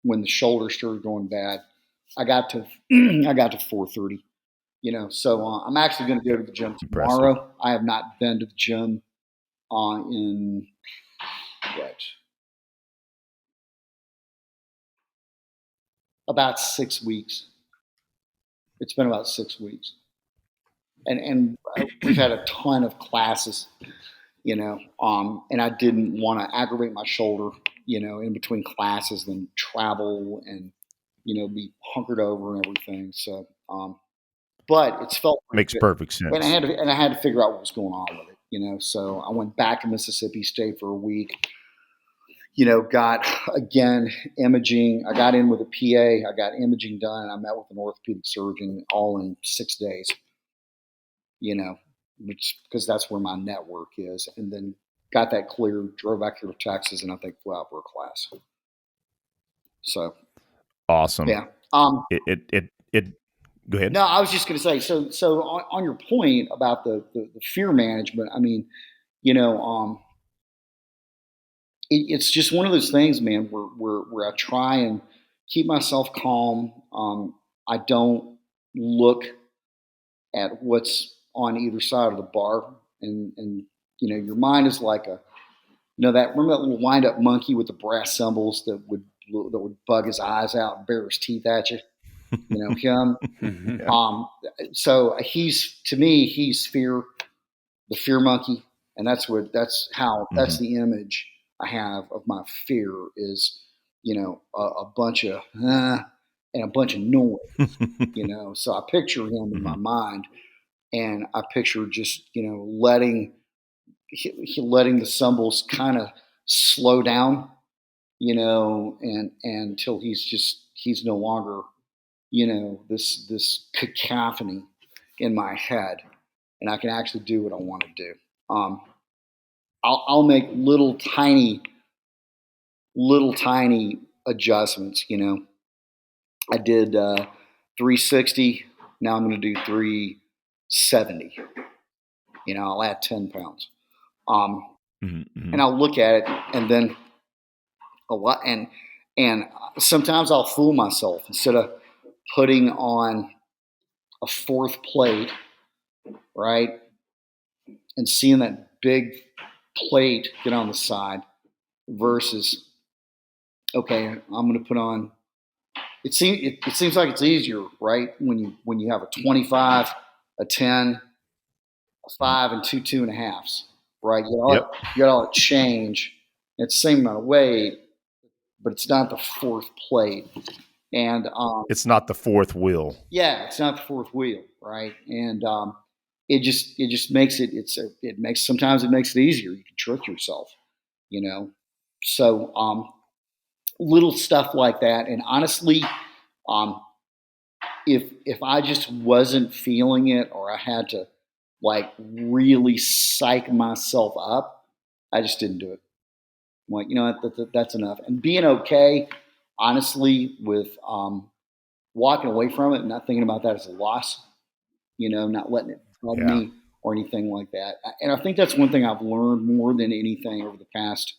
when the shoulder started going bad. I got to 430. So I'm actually going to go to the gym tomorrow. Impressive. I have not been to the gym in what, about 6 weeks. It's been about 6 weeks, and we've had a ton of classes, and I didn't want to aggravate my shoulder, in between classes, then travel and be hunkered over and everything. So, but it's felt pretty Makes good, perfect and sense. I had to figure out what was going on with it, So I went back to Mississippi State for a week. Got again imaging. I got in with a PA. I got imaging done, and I met with an orthopedic surgeon all in 6 days. Which, because that's where my network is, and then got that cleared. Drove back here to Texas, and I think flew out for a class. So Awesome. yeah. It go ahead. No, I was just going to say. So on your point about the fear management, I mean, it's just one of those things, man, where I try and keep myself calm. I don't look at what's on either side of the bar, and your mind is like remember that little wind up monkey with the brass cymbals that would bug his eyes out and bare his teeth at you. Him. Yeah. So to me, he's fear, the fear monkey, and that's the image I have of my fear is, a bunch of and a bunch of noise, So I picture him in my Mhm. mind, and I picture just letting the cymbals kind of slow down, and until he's no longer, this cacophony in my head, and I can actually do what I want to do. Um, I'll make little tiny adjustments. I did 360. Now I'm going to do 370. I'll add 10 pounds. Um, Mhm. and Mhm. I'll look at it, and then a lot, and sometimes I'll fool myself instead of putting on a fourth plate, right, and seeing that big plate get on the side versus, okay, I'm going to put on. It seems like it's easier, right, when you have a 25, a 10, a Mhm. 5, and two and a halves, right? Yep. You got all that change. It's the same amount of weight, but it's not the fourth plate. And It's not the fourth wheel. yeah, it's not the fourth wheel, right? And it just makes sometimes it makes it easier. You can trick yourself, you know. So little stuff like that. And honestly, um, if I just wasn't feeling it, or I had to like really psych myself up, I just didn't do it. I'm like, that's enough. And being okay, honestly, with walking away from it and not thinking about that as a loss, not letting it bug Yeah. me or anything like that. And I think that's one thing I've learned more than anything over the past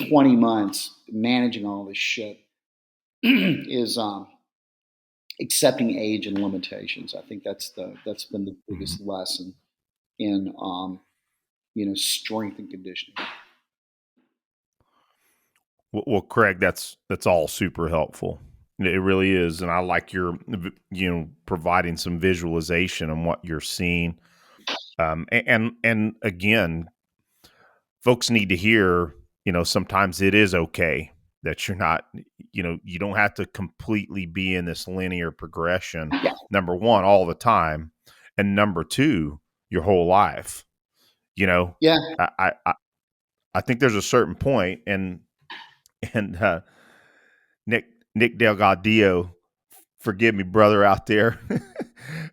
20 months managing all this shit is accepting age and limitations. I think that's been the Mhm. biggest lesson in strength and conditioning. Well, Craig, that's all super helpful. It really is, and I like your providing some visualization on what you're seeing. And again, folks need to hear. Sometimes it is okay that you're not. You don't have to completely be in this linear progression. Yeah, Number one, all the time, and number two, your whole life. You know, yeah, I I, I I think there's a certain point, and Nick Nick Delgadillo, forgive me, brother, out there.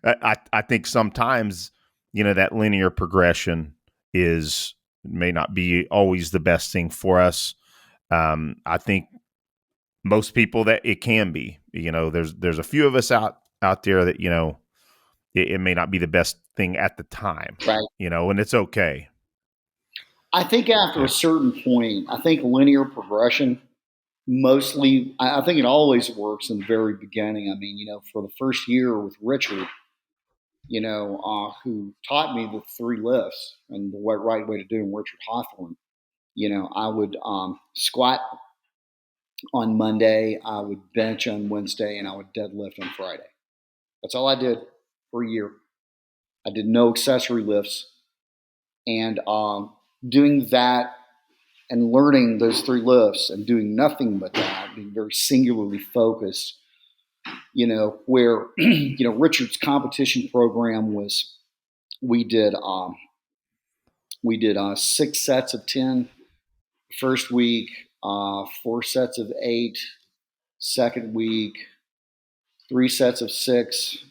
I think sometimes that linear progression is may not be always the best thing for us. I think most people that it can be. There's a few of us out there that it may not be the best thing at the time. right. And it's okay. I think after a Yeah. certain point, I think linear progression mostly, I think it always works in the very beginning. I mean, for the first year with Richard, who taught me the three lifts and the right way to do them, Richard Hawthorne, I would squat on Monday, I would bench on Wednesday, and I would deadlift on Friday. That's all I did for a year. I did no accessory lifts. And doing that and learning those three lifts and doing nothing but that, being very singularly focused, where, Richard's competition program was, we did, we did 6 sets of 10 first week, 4 sets of 8 second week, 3 sets of 6,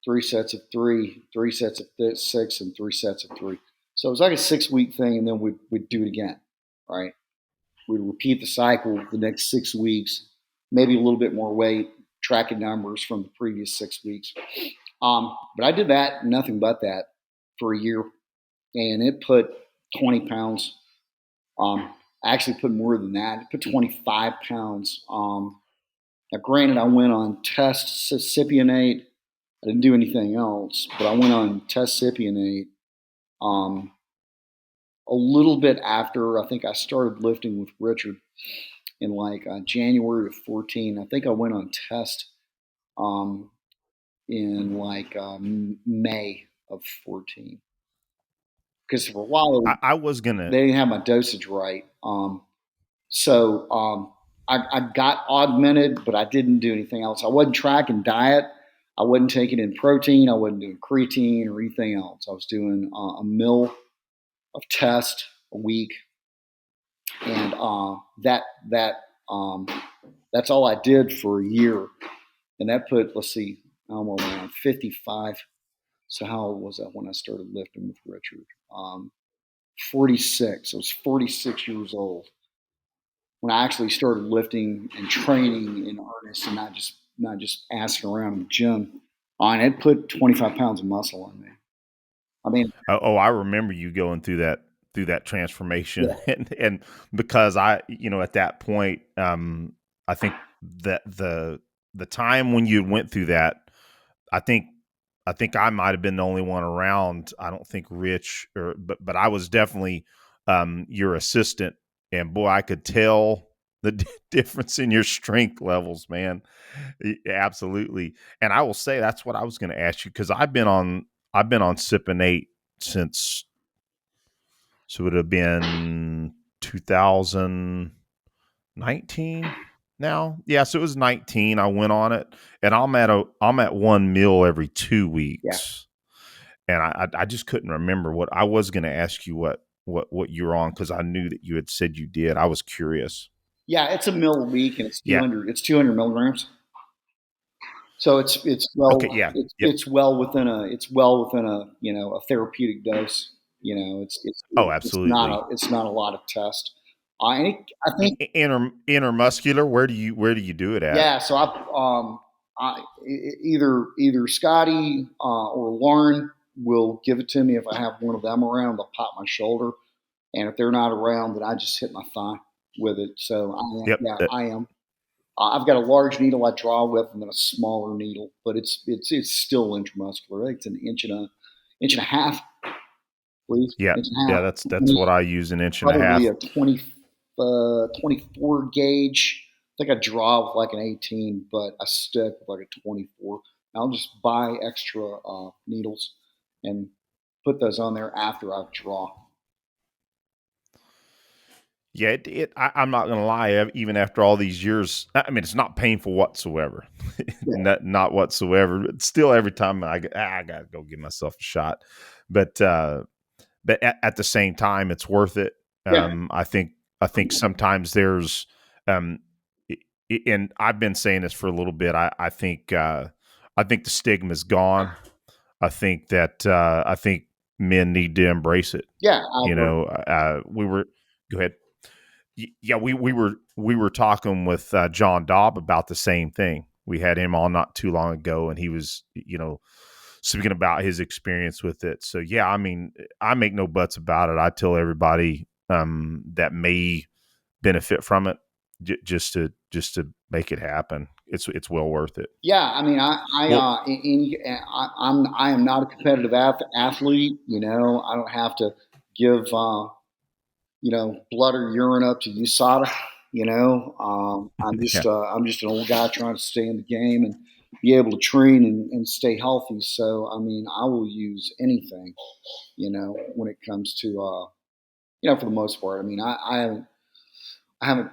3 sets of 3, 3 sets of 6, and 3 sets of 3. So it was like a 6 week thing, and then we'd do it again, right? We'd repeat the cycle the next 6 weeks, maybe a little bit more weight, tracking numbers from the previous 6 weeks. But I did that, nothing but that, for a year, and it put 20 pounds. I actually put more than that. It put 25 pounds. Now, granted, I went on test Cypionate. I didn't do anything else, but I went on test Cypionate um, a little bit after I think I started lifting with Richard in like January of 14. I think I went on test um, in like May of 14, because for a while I was gonna. they didn't have my dosage right. So I got augmented, but I didn't do anything else. I wasn't tracking diet. I wasn't taking in protein. I wasn't doing creatine or anything else. I was doing a mill of test a week, and um, that's all I did for a year. And that put, let's see, I'm around 55. So how old was that when I started lifting with Richard? 46. I was 46 years old when I actually started lifting and training in earnest, and not just asking around in the gym. And it put 25 pounds of muscle on me. I mean, I remember you going through that transformation, yeah, and because at that point, I think that the time when you went through that, I think I might have been the only one around. I don't think Rich, but I was definitely your assistant, and boy, I could tell the difference in your strength levels, man. Absolutely. And I will say that's what I was going to ask you, because I've been on Sippin' 8 since, so it would have been 2019 now. Yeah, so it was 19. I went on it, and I'm at one meal every 2 yeah, weeks. And I just couldn't remember what I was going to ask you, what you were on, because I knew that you had said you did. I was curious. yeah. It's a mill a week, and it's Yeah. 200. It's 200 milligrams. So Okay. Yeah. Yep. it's well within a a therapeutic dose. Oh, It's not absolutely. a lot of test. I think Intermuscular. Where do you do it at? yeah. So either Scotty or Lauren will give it to me if I have one of them around. They'll pop my shoulder, and if they're not around, then I just hit my thigh with it. So Yep. I am. I've got a large needle I draw with, and then a smaller needle, but it's still intramuscular. I think it's an inch and a half, please, Yeah. inch and a Yeah. half. That's what I use, an inch and a Probably half. a 24 gauge. I think I draw with like an 18, but I stick with like a 24. I'll just buy extra needles and put those on there after I draw. Yeah, I'm not going to lie. Even after all these years, I mean, it's not painful whatsoever, Yeah, not whatsoever. But still, every time I got to go give myself a shot. But at the same time, it's worth it. yeah, I think sometimes there's, um, and I've been saying this for a little bit. I think the stigma's gone. I think men need to embrace it. yeah. I agree. We were go ahead. Yeah, we were talking with John Dobb about the same thing. We had him on not too long ago, and he was speaking about his experience with it. So yeah, I mean, I make no buts about it. I tell everybody that may benefit from it, just to make it happen. It's well worth it. Yeah, I mean, Well, I am not a competitive athlete. I don't have to give blood or urine up to USADA. yeah, I'm just an old guy trying to stay in the game and be able to train and stay healthy. So I mean, I will use anything. When it comes to for the most part. I mean, I haven't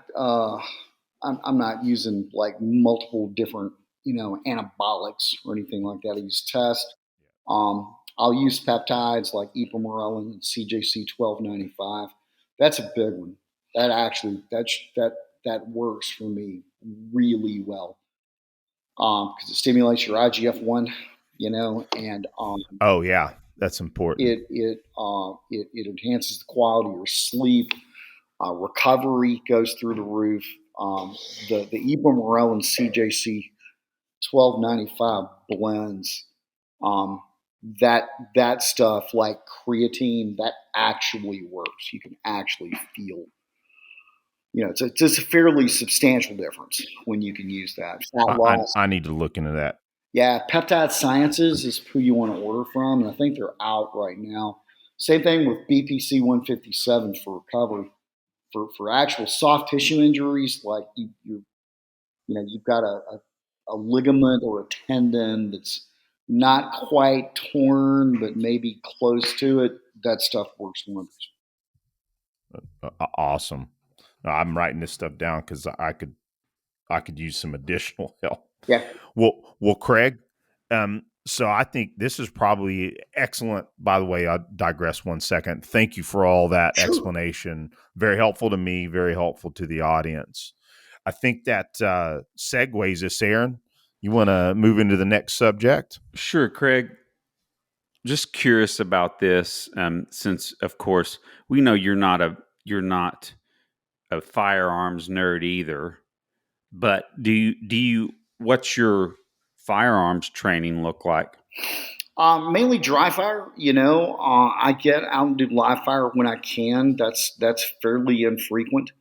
I'm not using like multiple different anabolics or anything like that. I use test. I'll use peptides like ipamorelin and CJC 1295. That's a big one. That actually that works for me really well because it stimulates your IGF-1, and oh yeah, that's important. it enhances the quality of your sleep. Recovery goes through the roof. The ipamorelin CJC 1295 blends. Um, that stuff like creatine that actually works. You can actually feel. It's a fairly substantial difference when you can use that. Fat loss. I need to look into that. Yeah, Peptide Sciences is who you want to order from, and I think they're out right now. Same thing with BPC 157 for recovery. For actual soft tissue injuries, like you've got a ligament or a tendon that's not quite torn, but maybe close to it. That stuff works wonders. Awesome. I'm writing this stuff down because I could use some additional help. Yeah. Well, Craig. So I think this is probably excellent. By the way, I digress 1 second. Thank you for all that Sure. explanation. Very helpful to me. Very helpful to the audience. I think that segues us, Aaron. You want to move into the next subject? Sure, Craig. Just curious about this, since of course we know you're not a firearms nerd either. But do you what's your firearms training look like? Mainly dry fire. I get out and do live fire when I can. That's fairly infrequent,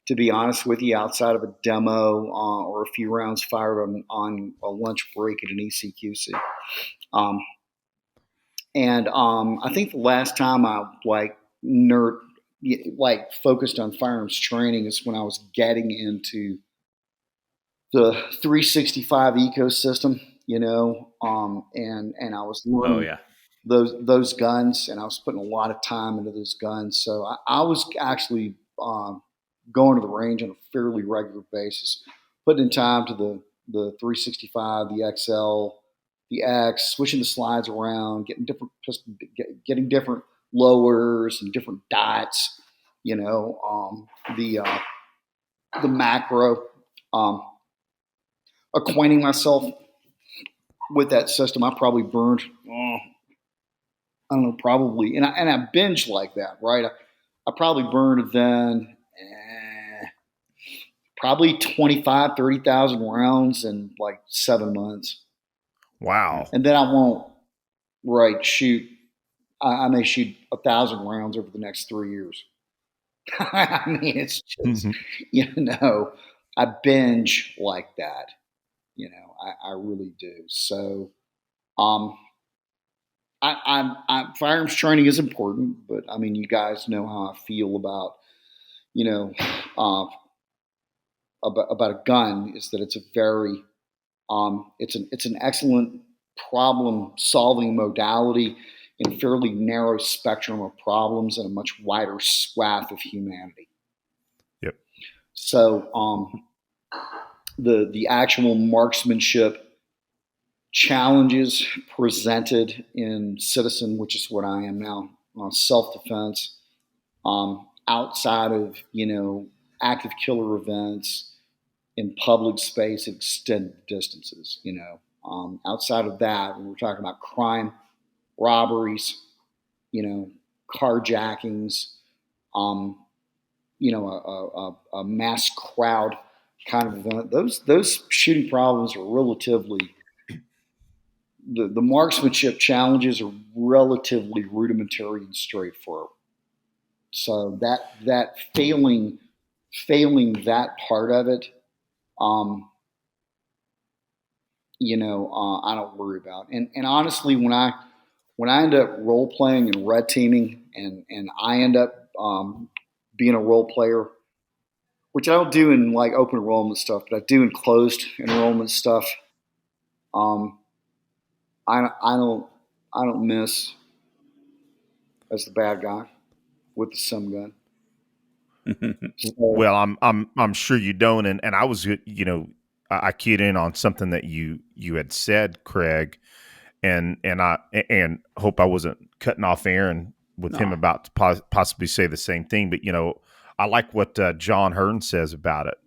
to be honest with you. Outside of a demo or a few rounds fired on a lunch break at an ECQC. Um, and I think the last time I focused on firearms training is when I was getting into the 365 ecosystem, and I was Oh learning yeah. those guns, and I was putting a lot of time into those guns. So I was actually going to the range on a fairly regular basis, putting in time to the 365, the XL, the X, switching the slides around, getting different lowers and different dots. The macro, acquainting myself with that system. I probably burned, I don't know, probably, and I binge like that, right? I probably burned then probably 30,000 rounds in like 7 months. Wow. And then I won't, right, shoot, I may shoot 1,000 rounds over the next 3 years. I mean, it's just, I binge like that. I really do. So, um, firearms training is important, but I mean, you guys know how I feel about, you know, uh, about a gun is that it's a very, it's an excellent problem solving modality in a fairly narrow spectrum of problems and a much wider swath of humanity. Yep. So, the actual marksmanship challenges presented in citizen, which is what I am now, self-defense, outside of active killer events in public space at extended distances. Outside of that, when we're talking about crime, robberies, carjackings, um, a mass crowd kind of event. Those shooting problems are relatively the marksmanship challenges are relatively rudimentary and straightforward. So that failing that part of it, um, I don't worry about. And honestly, when I end up role playing and red teaming, and I end up being a role player, which I don't do in like open enrollment stuff, but I do in closed enrollment stuff. Um, I don't miss as the bad guy with the sim gun. So, Well, I'm sure you don't, and I was, I keyed in on something that you had said, Craig, and hope I wasn't cutting off Aaron with him No. about to possibly say the same thing, but I like what John Hearn says about it,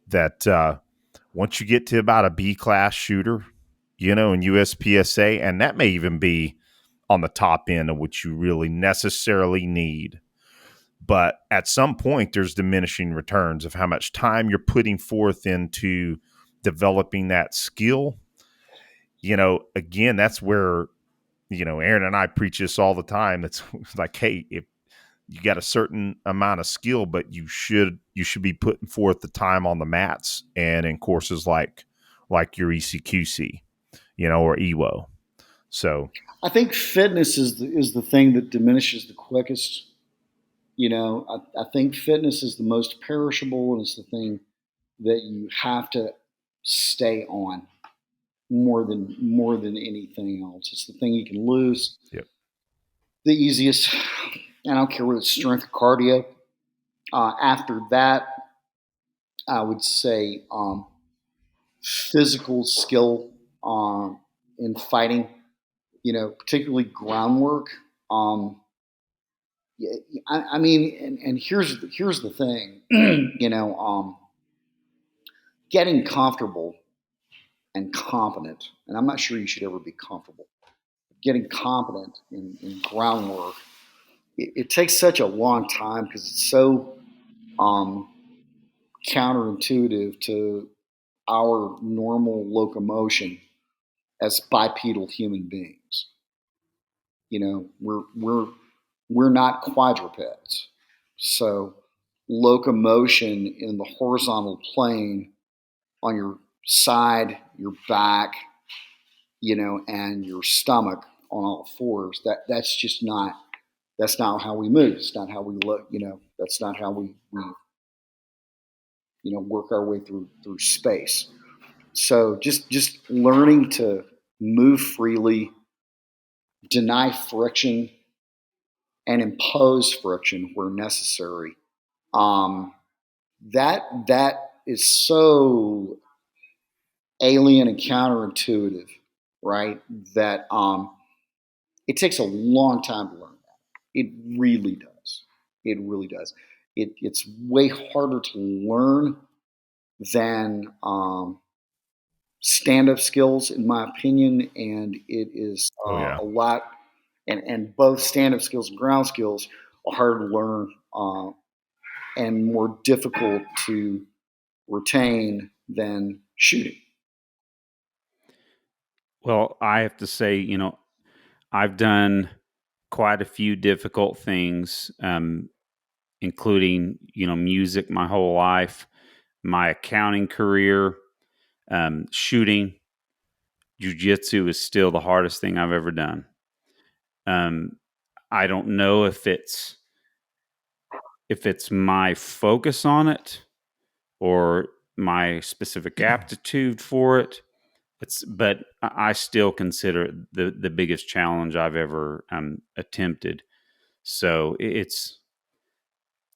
that once you get to about a B class shooter, in USPSA, and that may even be on the top end of what you really necessarily need. But at some point, there's diminishing returns of how much time you're putting forth into developing that skill. Again, that's where, Aaron and I preach this all the time. It's like, hey, if you got a certain amount of skill, but you should be putting forth the time on the mats and in courses like your ECQC, or EWO. So I think fitness is the thing that diminishes the quickest. I think fitness is the most perishable, and it's the thing that you have to stay on more than anything else. It's the thing you can lose yep. the easiest. I don't care whether it's strength or cardio. After that, I would say physical skill in fighting, particularly groundwork. Um, yeah, I mean, and here's the thing, getting comfortable and competent, and I'm not sure you should ever be comfortable. Getting competent in groundwork, it takes such a long time because it's so um, counterintuitive to our normal locomotion as bipedal human beings. We're not quadrupeds, so locomotion in the horizontal plane on your side, your back, and your stomach on all fours. That's not how we move. It's not how we look. That's not how we work our way through space. So just learning to move freely, deny friction, and impose friction where necessary. Um, that is so alien and counterintuitive, right? That it takes a long time to learn that. It really does. It really does. It's way harder to learn than stand-up skills, in my opinion, and it is Oh yeah. a lot. And both stand-up skills and ground skills are harder to learn and more difficult to retain than shooting. Well, I have to say, I've done quite a few difficult things, including, music my whole life, my accounting career, shooting. Jiu-jitsu is still the hardest thing I've ever done. I don't know if it's my focus on it or my specific aptitude for it. But I still consider it the biggest challenge I've ever attempted. So it's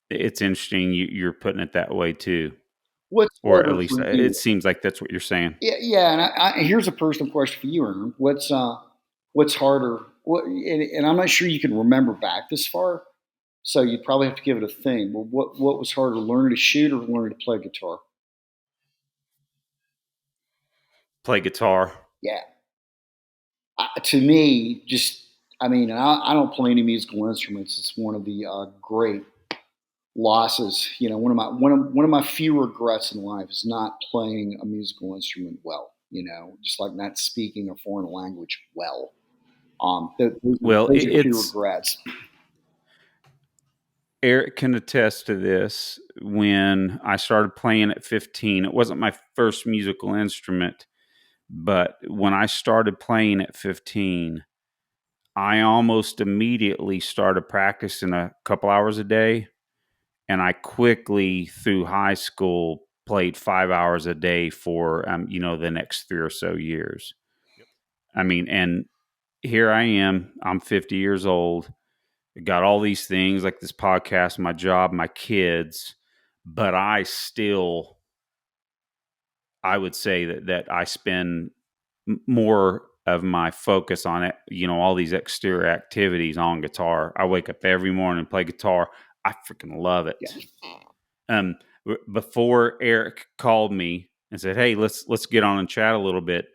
interesting you're putting it that way too, What's or at harder least for it you? seems like that's what you're saying. Yeah. And here's a personal question for you, Aaron. What's harder? And I'm not sure you can remember back this far, so you'd probably have to give it a think. Well, what was harder, learning to shoot or learning to play guitar? Play guitar. Yeah, to me, just I mean, I don't play any musical instruments. It's one of the great losses. One of my few regrets in life is not playing a musical instrument well. Just like not speaking a foreign language well. Well, Those are two it's regrets. Eric can attest to this. When I started playing at 15, it wasn't my first musical instrument, but when I started playing at 15, I almost immediately started practicing a couple hours a day. And I quickly, through high school, played 5 hours a day for, the next 3 or so years. I mean, and here I am, I'm 50 years old. I got all these things like this podcast, my job, my kids, but I would say that I spend more of my focus on it, all these exterior activities on guitar. I wake up every morning and play guitar. I freaking love Yeah. it. Before Eric called me and said, "Hey, let's get on and chat a little bit,"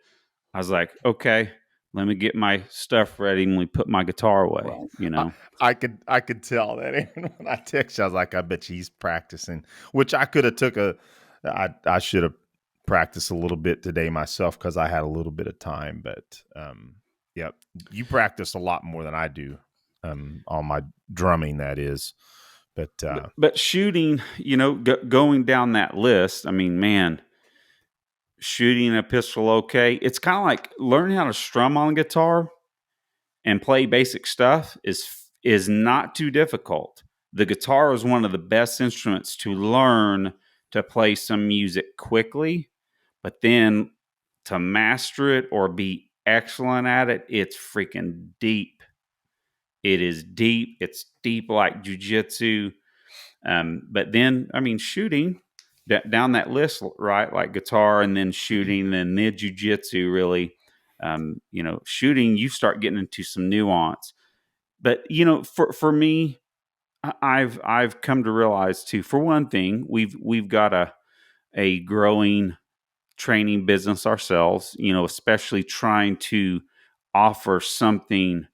I was like, "Okay, let me get my stuff ready and we put my guitar away." Right. I could tell that Aaron, when I text you, I was like, I bet you he's practicing. Which I could have I should have practiced a little bit today myself because I had a little bit of time. But yeah, you practice a lot more than I do on my drumming. That is, but But shooting, going down that list, I mean, man, shooting a pistol OK, it's kind of like learning how to strum on guitar and play basic stuff is not too difficult. The guitar is one of the best instruments to learn to play some music quickly, but then to master it or be excellent at it, it's freaking deep. It is deep. It's deep like jujitsu. But then, I mean, shooting down that list, right? Like guitar and then shooting, then mid jujitsu, really. Shooting, you start getting into some nuance. But for me, I've come to realize too. For one thing, we've got a growing training business ourselves. Especially trying to offer something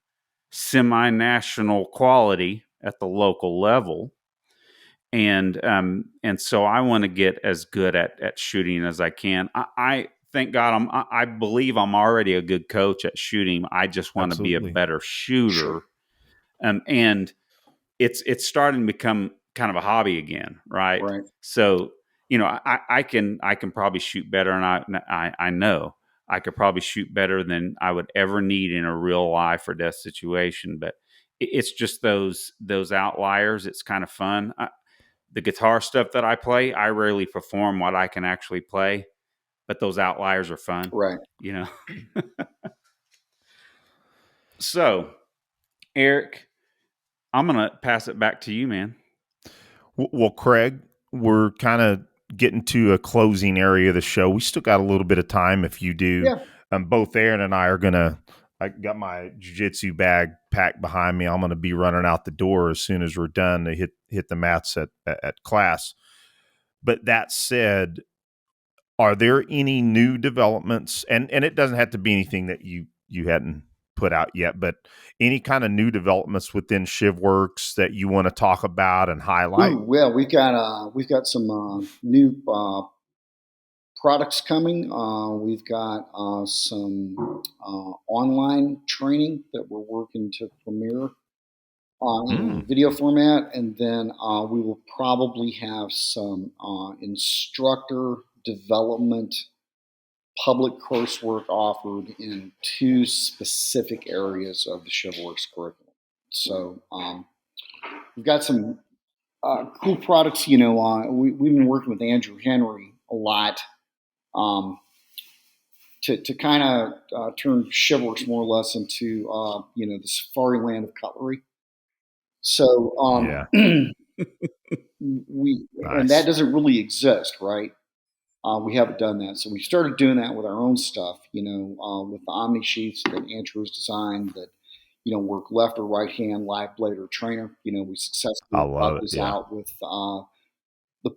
semi-national quality at the local level. And so I want to get as good at shooting as I can. I thank God I believe I'm already a good coach at shooting. I just want to be a Absolutely. better shooter. Sure. And it's starting to become kind of a hobby again, right? Right. So I can probably shoot better, and I know I could probably shoot better than I would ever need in a real life or death situation. But it's just those outliers. It's kind of fun. The guitar stuff that I play, I rarely perform what I can actually play, but those outliers are fun, Right. you know. So, Eric, I'm gonna pass it back to you, man. Well, Craig, we're kind of getting to a closing area of the show. We still got a little bit of time if you do. Yeah. Both Aaron and I got my jiu-jitsu bag packed behind me. I'm going to be running out the door as soon as we're done to hit the mats at class. But that said, are there any new developments? And it doesn't have to be anything that you hadn't put out yet, but any kind of new developments within Shivworks that you want to talk about and highlight? Ooh, well, we've got some new products coming. We've got some online training that we're working to premiere in Mm, video format, and then we will probably have some instructor development public coursework offered in two specific areas of the Shivworks curriculum. So we've got some cool products. We've been working with Andrew Henry a lot um, to kind of turn Shivworks more or less into the safari land of cutlery. So yeah, and that nice. doesn't really exist, right? We haven't done that, so we started doing that with our own stuff. With the Omni sheets that Andrew has designed that work left or right hand, live blade or trainer. We I successfully brought love it. those Yeah. out with the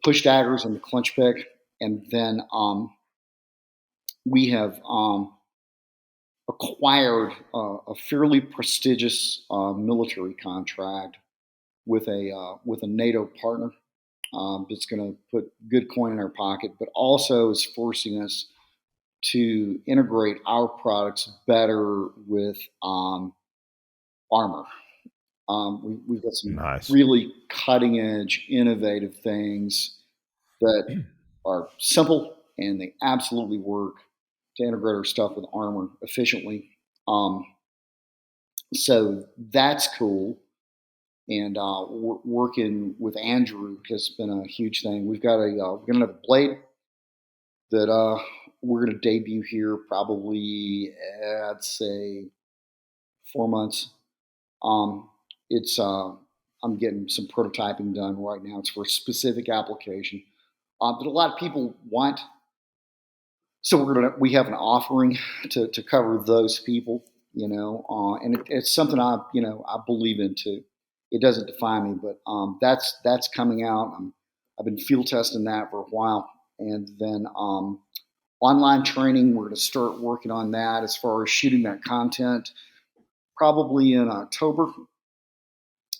push daggers and the clinch pick, and then we have acquired a fairly prestigious military contract with a NATO partner that's going to put good coin in our pocket, but also is forcing us to integrate our products better with armor. We've got some Nice. really cutting edge, innovative things that are simple and they absolutely work to integrate our stuff with armor efficiently. So that's cool. And working with Andrew has been a huge thing. We're gonna have a blade that we're gonna debut here probably I'd say 4 months. Um, it's I'm getting some prototyping done right now. It's for a specific application that a lot of people want. So we have an offering to cover those people, and it's something I believe in too. It doesn't define me, but that's coming out. I've been field testing that for a while, and then online training. We're going to start working on that as far as shooting that content, probably in October,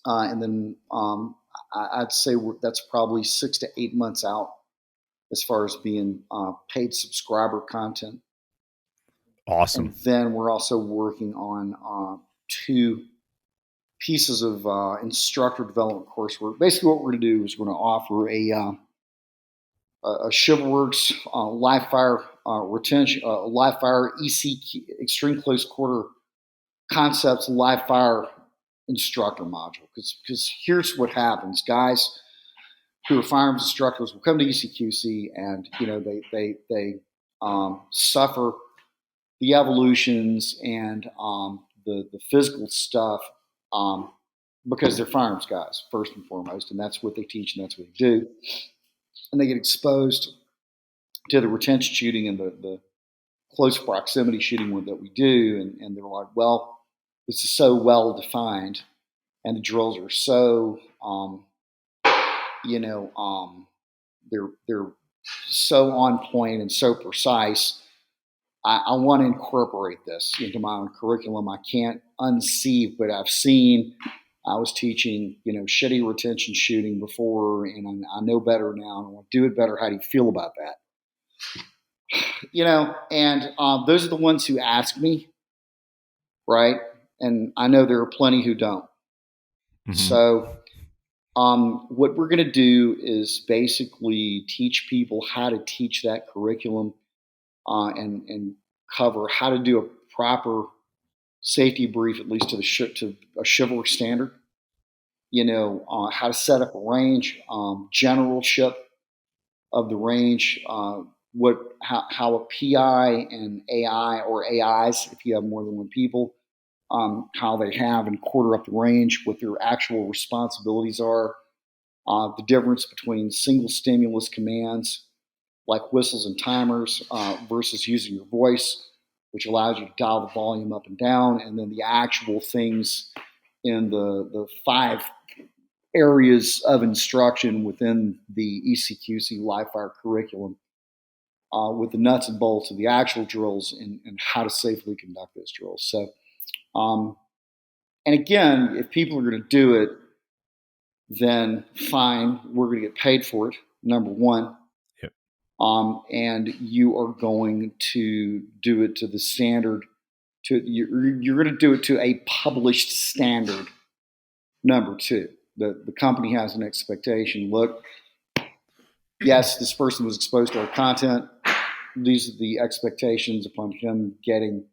and then I'd say that's probably 6 to 8 months out as far as being paid subscriber content. And Awesome. then we're also working on two pieces of instructor development coursework. Basically, what we're going to do is we're going to offer a Shivworks live fire retention, live fire ECQ, extreme close quarter concepts live fire instructor module. Because here's what happens, guys who are firearms instructors will come to ECQC and they suffer the evolutions and the physical stuff because they're firearms guys first and foremost, and that's what they teach and that's what they do. And they get exposed to the retention shooting and the close proximity shooting that we do, and they're like, well, this is so well defined, and the drills are so, they're so on point and so precise. I want to incorporate this into my own curriculum. I can't unsee what I've seen. I was teaching, shitty retention shooting before, and I know better now, and I want to do it better. How do you feel about that? And those are the ones who ask me, right? And I know there are plenty who don't. Mm-hmm. So what we're going to do is basically teach people how to teach that curriculum and cover how to do a proper safety brief, at least to a Shivworks standard. How to set up a range, generalship of the range, how a PI and AI or AIs, if you have more than one people, how they have and quarter up the range, what their actual responsibilities are, the difference between single stimulus commands like whistles and timers versus using your voice, which allows you to dial the volume up and down, and then the actual things in the 5 areas of instruction within the ECQC live fire curriculum with the nuts and bolts of the actual drills and how to safely conduct those drills. So, and again, if people are going to do it, then fine, we're going to get paid for it, number one. Yep. And you are going to do it to the standard. You're going to do it to a published standard, number two. The company has an expectation. Look, yes, this person was exposed to our content. These are the expectations upon him getting,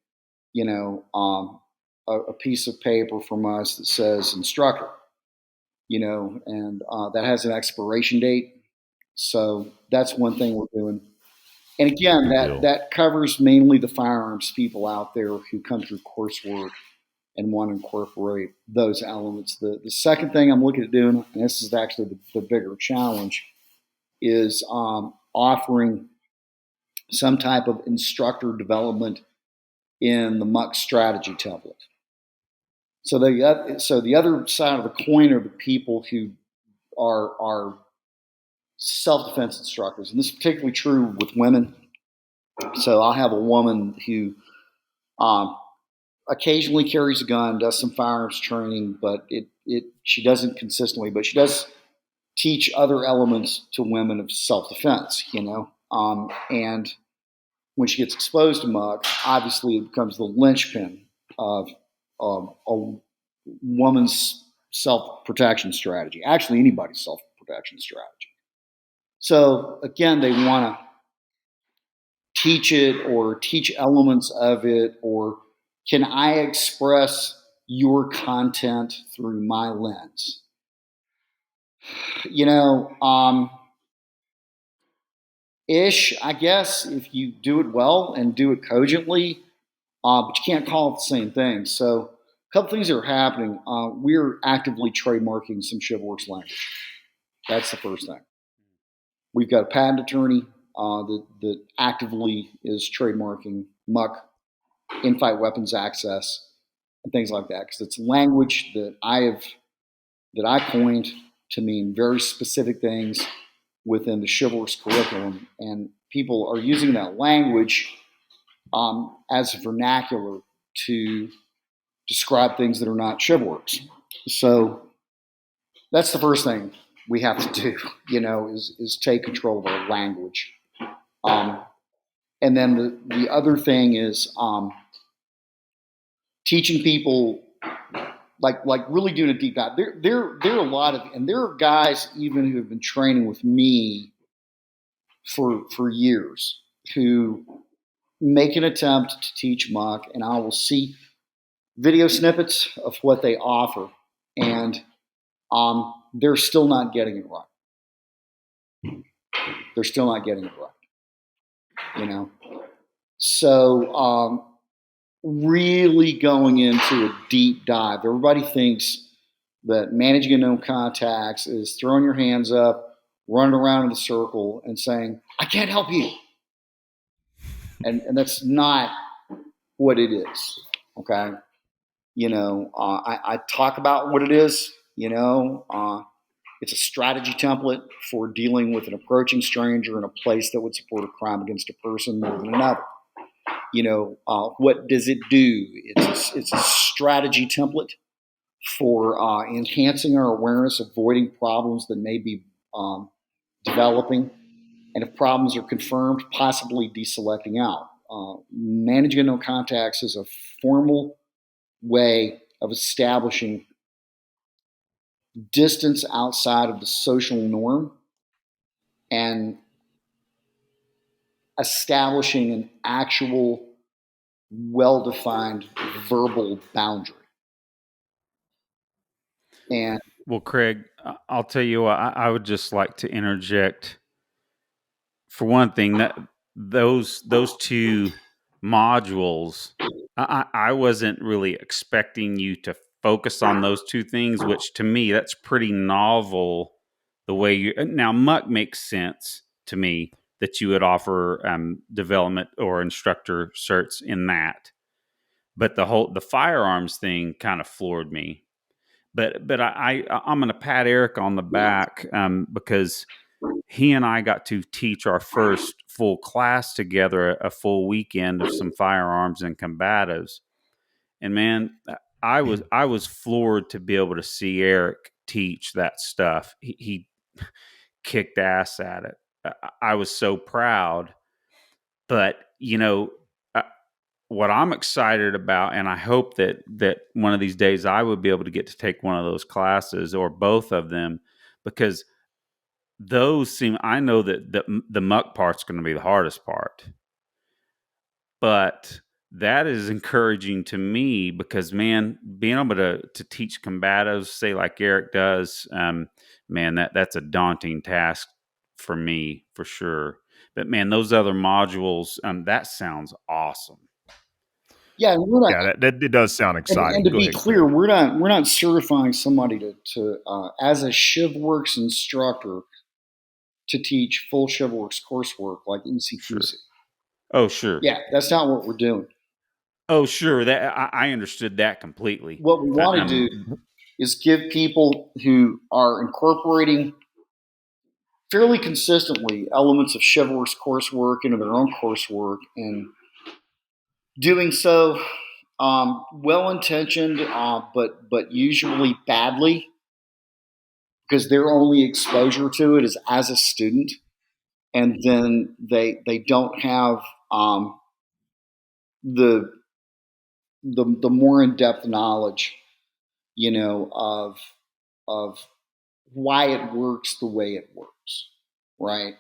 a piece of paper from us that says instructor, and that has an expiration date. So that's one thing we're doing. And again, that covers mainly the firearms people out there who come through coursework and want to incorporate those elements. The second thing I'm looking at doing, and this is actually the bigger challenge, is offering some type of instructor development in the MUC strategy template. So the other side of the coin are the people who are self-defense instructors, and this is particularly true with women. So I'll have a woman who occasionally carries a gun, does some firearms training, but she doesn't consistently, but she does teach other elements to women of self-defense, and when she gets exposed to MUC, obviously it becomes the linchpin of a woman's self-protection strategy, actually anybody's self-protection strategy. So again, they want to teach it or teach elements of it, or can I express your content through my lens? Ish, I guess, if you do it well and do it cogently, but you can't call it the same thing. So a couple things that are happening. We're actively trademarking some Shivworks language. That's the first thing. We've got a patent attorney that actively is trademarking MUC, in-fight weapons access, and things like that, because it's language that I coined to mean very specific things within the Shivworks curriculum, and people are using that language as a vernacular to describe things that are not Shivworks. So that's the first thing we have to do, is take control of our language. And then the other thing is teaching people, like really doing a deep dive. There are a lot of, and there are guys even who have been training with me for years who make an attempt to teach MUC, and I will see video snippets of what they offer, and they're still not getting it right. They're still not getting it right. So really going into a deep dive. Everybody thinks that managing unknown contacts is throwing your hands up, running around in a circle, and saying, "I can't help you," and that's not what it is. Okay, I talk about what it is. It's a strategy template for dealing with an approaching stranger in a place that would support a crime against a person more than another. What does it do? It's a strategy template for enhancing our awareness, avoiding problems that may be developing, and if problems are confirmed, possibly deselecting out. Managing unknown contacts is a formal way of establishing distance outside of the social norm and establishing an actual well-defined verbal boundary. And Well, Craig, I'll tell you what, I would just like to interject for one thing that those two modules, I wasn't really expecting you to focus on those two things, which to me that's pretty novel. The way you now Muck makes sense to me that you would offer development or instructor certs in that, but the firearms thing kind of floored me. But I'm going to pat Eric on the back because he and I got to teach our first full class together, a full weekend of some firearms and combatives. And man, I was floored to be able to see Eric teach that stuff. He kicked ass at it. I was so proud. But what I'm excited about, and I hope that one of these days I would be able to get to take one of those classes or both of them, because I know that the muck part's going to be the hardest part, but that is encouraging to me because, man, being able to teach combatives, say like Eric does, man, that's a daunting task for me for sure. But man, those other modules, that sounds awesome. yeah, and we're not, Yeah, that it does sound exciting. and to Go be ahead, clear, Craig. we're not certifying somebody to as a Shivworks instructor to teach full Shivworks coursework like Sure. ECQC. Oh, sure. Yeah, that's not what we're doing. Oh, sure. That I understood that completely. What we want to do is give people who are incorporating fairly consistently elements of Shivworks coursework into their own coursework, and doing so well-intentioned, but usually badly, because their only exposure to it is as a student, and then they don't have the the more in-depth knowledge, of why it works the way it works, right?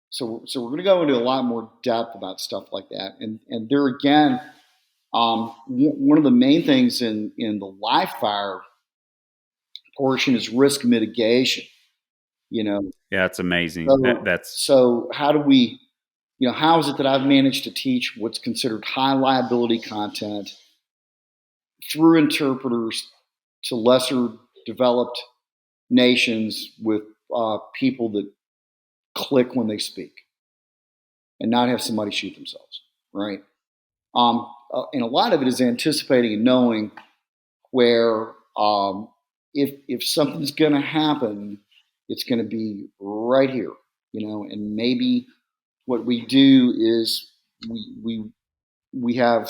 So we're going to go into a lot more depth about stuff like that, and there again, one of the main things in the live fire portion is risk mitigation. Yeah, it's amazing. So That's so how do we, how is it that I've managed to teach what's considered high liability content through interpreters to lesser developed nations with people that click when they speak and not have somebody shoot themselves, right? And a lot of it is anticipating and knowing where if something's going to happen, it's going to be right here, and maybe what we do is we have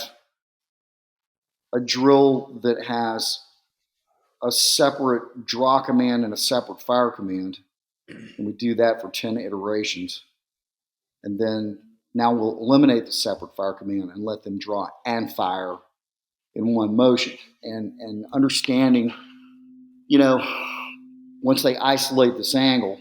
a drill that has a separate draw command and a separate fire command, and we do that for 10 iterations, and then now we'll eliminate the separate fire command and let them draw and fire in one motion, and understanding, once they isolate this angle,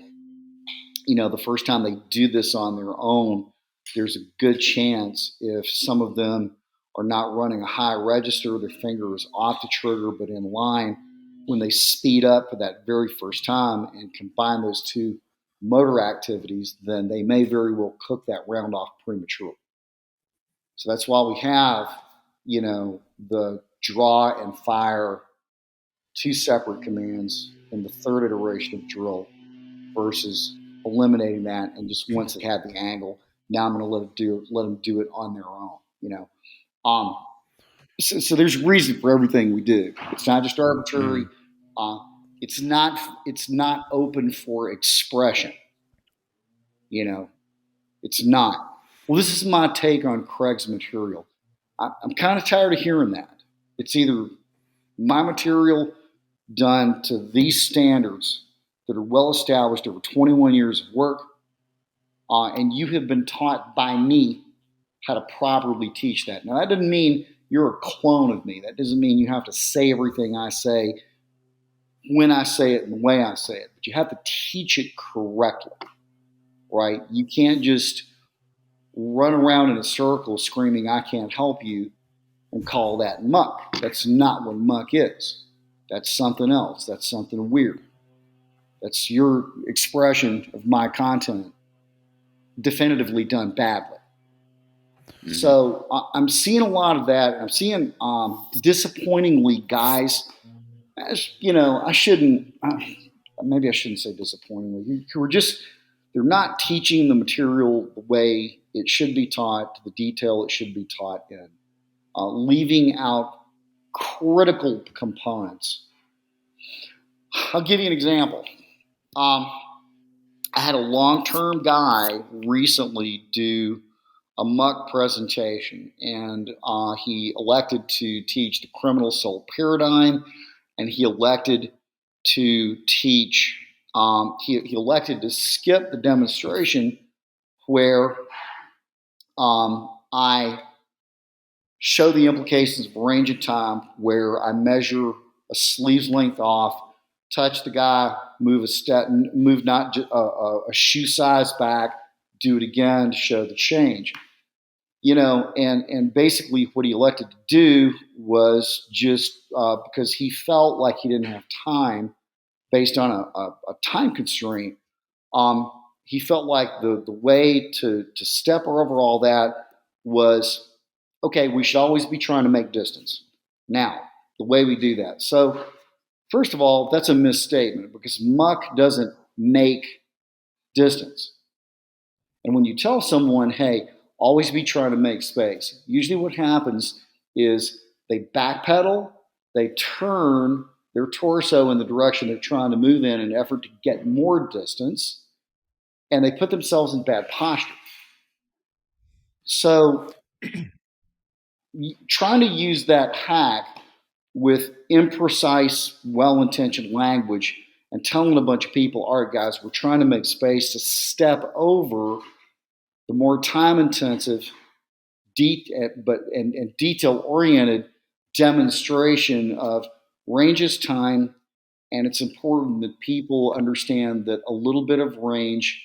the first time they do this on their own, there's a good chance if some of them are not running a high register, their finger is off the trigger but in line, when they speed up for that very first time and combine those two motor activities, then they may very well cook that round off prematurely. So that's why we have, the draw and fire two separate commands in the third iteration of drill versus eliminating that and just once it had the angle, now I'm going to let them do it on their own. Um, so there's reason for everything we do. It's not just arbitrary. It's not open for expression. It's not. Well, this is my take on Craig's material. I'm kind of tired of hearing that. It's either my material done to these standards that are well established over 21 years of work, and you have been taught by me how to properly teach that. Now, that doesn't mean you're a clone of me. That doesn't mean you have to say everything I say when I say it and the way I say it. But you have to teach it correctly, right? You can't just run around in a circle screaming, I can't help you, and call that muck. That's not what muck is. That's something else. That's something weird. That's your expression of my content definitively done badly. Mm-hmm. So I'm seeing a lot of that. I'm seeing disappointingly guys, maybe I shouldn't say disappointingly, who are just, they're not teaching the material the way it should be taught, to the detail it should be taught in, leaving out critical components. I'll give you an example. I had a long-term guy recently do a muck presentation, and he elected to teach the criminal assault paradigm, and he elected to teach, he elected to skip the demonstration where I show the implications of range of time, where I measure a sleeve's length off, touch the guy, move a step, move not a shoe size back, do it again to show the change. And basically what he elected to do was just because he felt like he didn't have time based on a time constraint, he felt like the way to step over all that was, okay, we should always be trying to make distance. Now, the way we do that. So, first of all, that's a misstatement because muck doesn't make distance. And when you tell someone, hey, always be trying to make space, usually what happens is they backpedal, they turn their torso in the direction they're trying to move in an effort to get more distance, and they put themselves in bad posture. So trying to use that hack with imprecise, well-intentioned language and telling a bunch of people, all right, guys, we're trying to make space to step over the more time-intensive and detail-oriented demonstration of range is time, and it's important that people understand that a little bit of range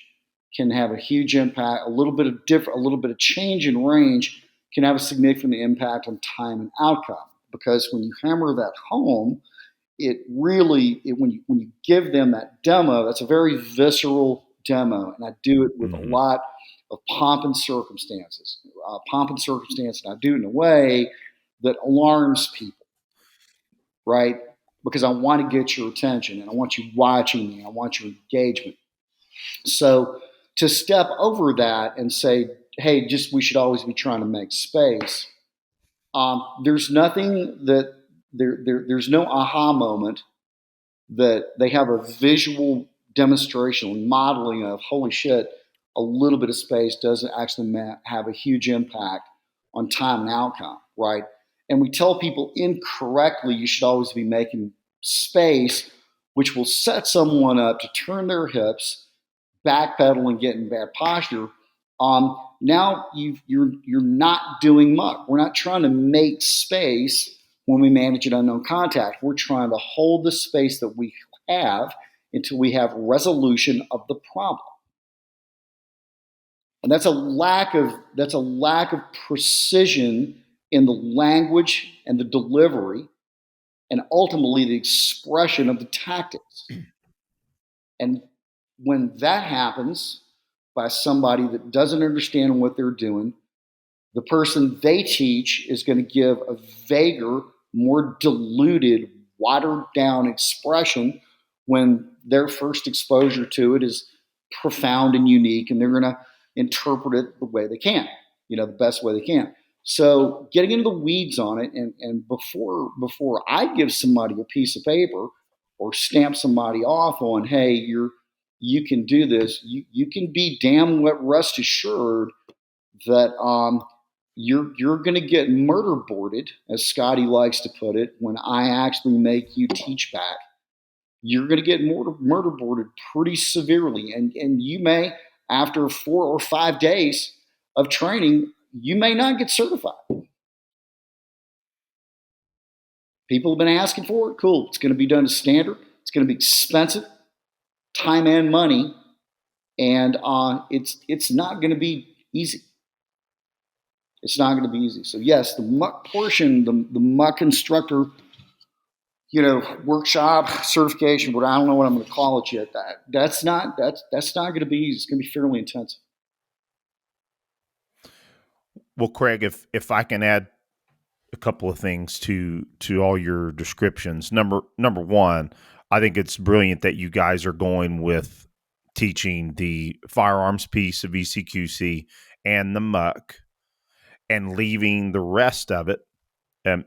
can have a huge impact. A little bit of change in range can have a significant impact on time and outcome. Because when you hammer that home, when you give them that demo, that's a very visceral demo, and I do it with a lot of pomp and circumstance. And I do it in a way that alarms people, right? Because I want to get your attention, and I want you watching me. I want your engagement. So to step over that and say, hey, we should always be trying to make space. There's nothing that there's no aha moment that they have a visual demonstration modeling of, holy shit, a little bit of space doesn't actually have a huge impact on time and outcome, right? And we tell people incorrectly you should always be making space, which will set someone up to turn their hips, backpedal, and get in bad posture. Now you're not doing muck. We're not trying to make space when we manage an unknown contact. We're trying to hold the space that we have until we have resolution of the problem. And that's a lack of precision in the language and the delivery, and ultimately the expression of the tactics. And when that happens by somebody that doesn't understand what they're doing, the person they teach is going to give a vaguer, more diluted, watered down expression when their first exposure to it is profound and unique, and they're going to interpret it the way they can, the best way they can. So getting into the weeds on it, and before I give somebody a piece of paper or stamp somebody off on, hey, you can do this, you can be damn rest assured that you're going to get murder boarded, as Scotty likes to put it, when I actually make you teach back. You're going to get murder boarded pretty severely, and you may, after 4 or 5 days of training, you may not get certified. People have been asking for it. Cool. It's going to be done as standard. It's going to be expensive, time and money, and it's not going to be easy. It's not going to be easy. So yes, the muck portion, the muck instructor, workshop certification, but I don't know what I'm going to call it yet. That's not going to be easy. It's going to be fairly intensive. Well, Craig, if I can add a couple of things to all your descriptions. Number one, I think it's brilliant that you guys are going with teaching the firearms piece of ECQC and the muck, and leaving the rest of it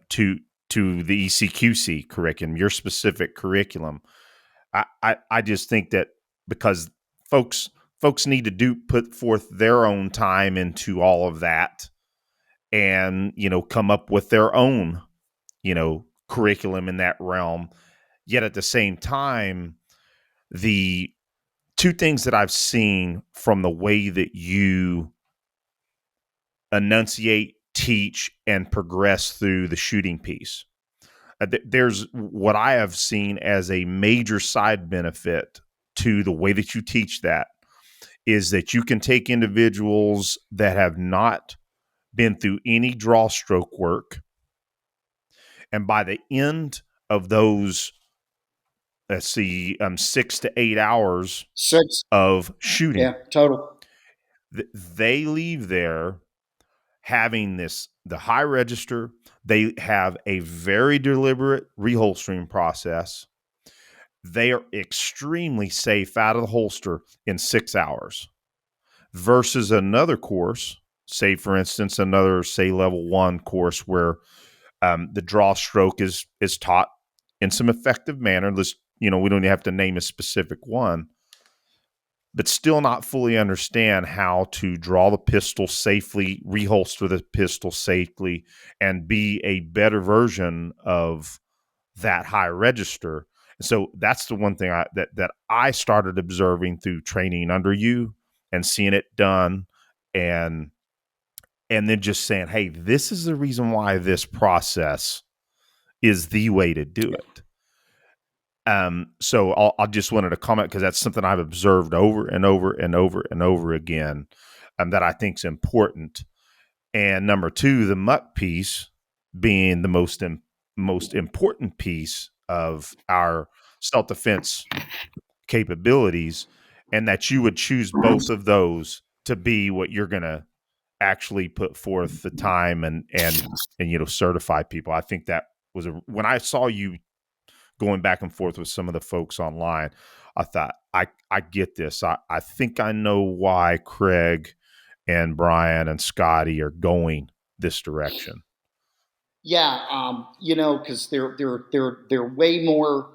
to the ECQC curriculum, your specific curriculum. I just think that because folks need to put forth their own time into all of that, and come up with their own curriculum in that realm. Yet at the same time, the two things that I've seen from the way that you enunciate, teach, and progress through the shooting piece, there's what I have seen as a major side benefit to the way that you teach that is that you can take individuals that have not been through any draw stroke work, and by the end of those, let's see, 6 to 8 hours 6, of shooting, yeah, total. They leave there having the high register. They have a very deliberate reholstering process. They are extremely safe out of the holster in 6 hours versus another course, say, for instance, say, level 1 course where the draw stroke is taught in some effective manner. We don't even have to name a specific one, but still not fully understand how to draw the pistol safely, reholster the pistol safely, and be a better version of that high register. And so that's the one thing that I started observing through training under you and seeing it done, and then just saying, hey, this is the reason why this process is the way to do it. So I just wanted to comment because that's something I've observed over and over and over and over again, that I think is important. And number two, the muck piece being the most important piece of our self-defense capabilities, and that you would choose both of those to be what you're going to actually put forth the time and certify people. I think that was when I saw you going back and forth with some of the folks online, I thought, I get this. I think I know why Craig and Brian and Scotty are going this direction. Yeah, because they're way more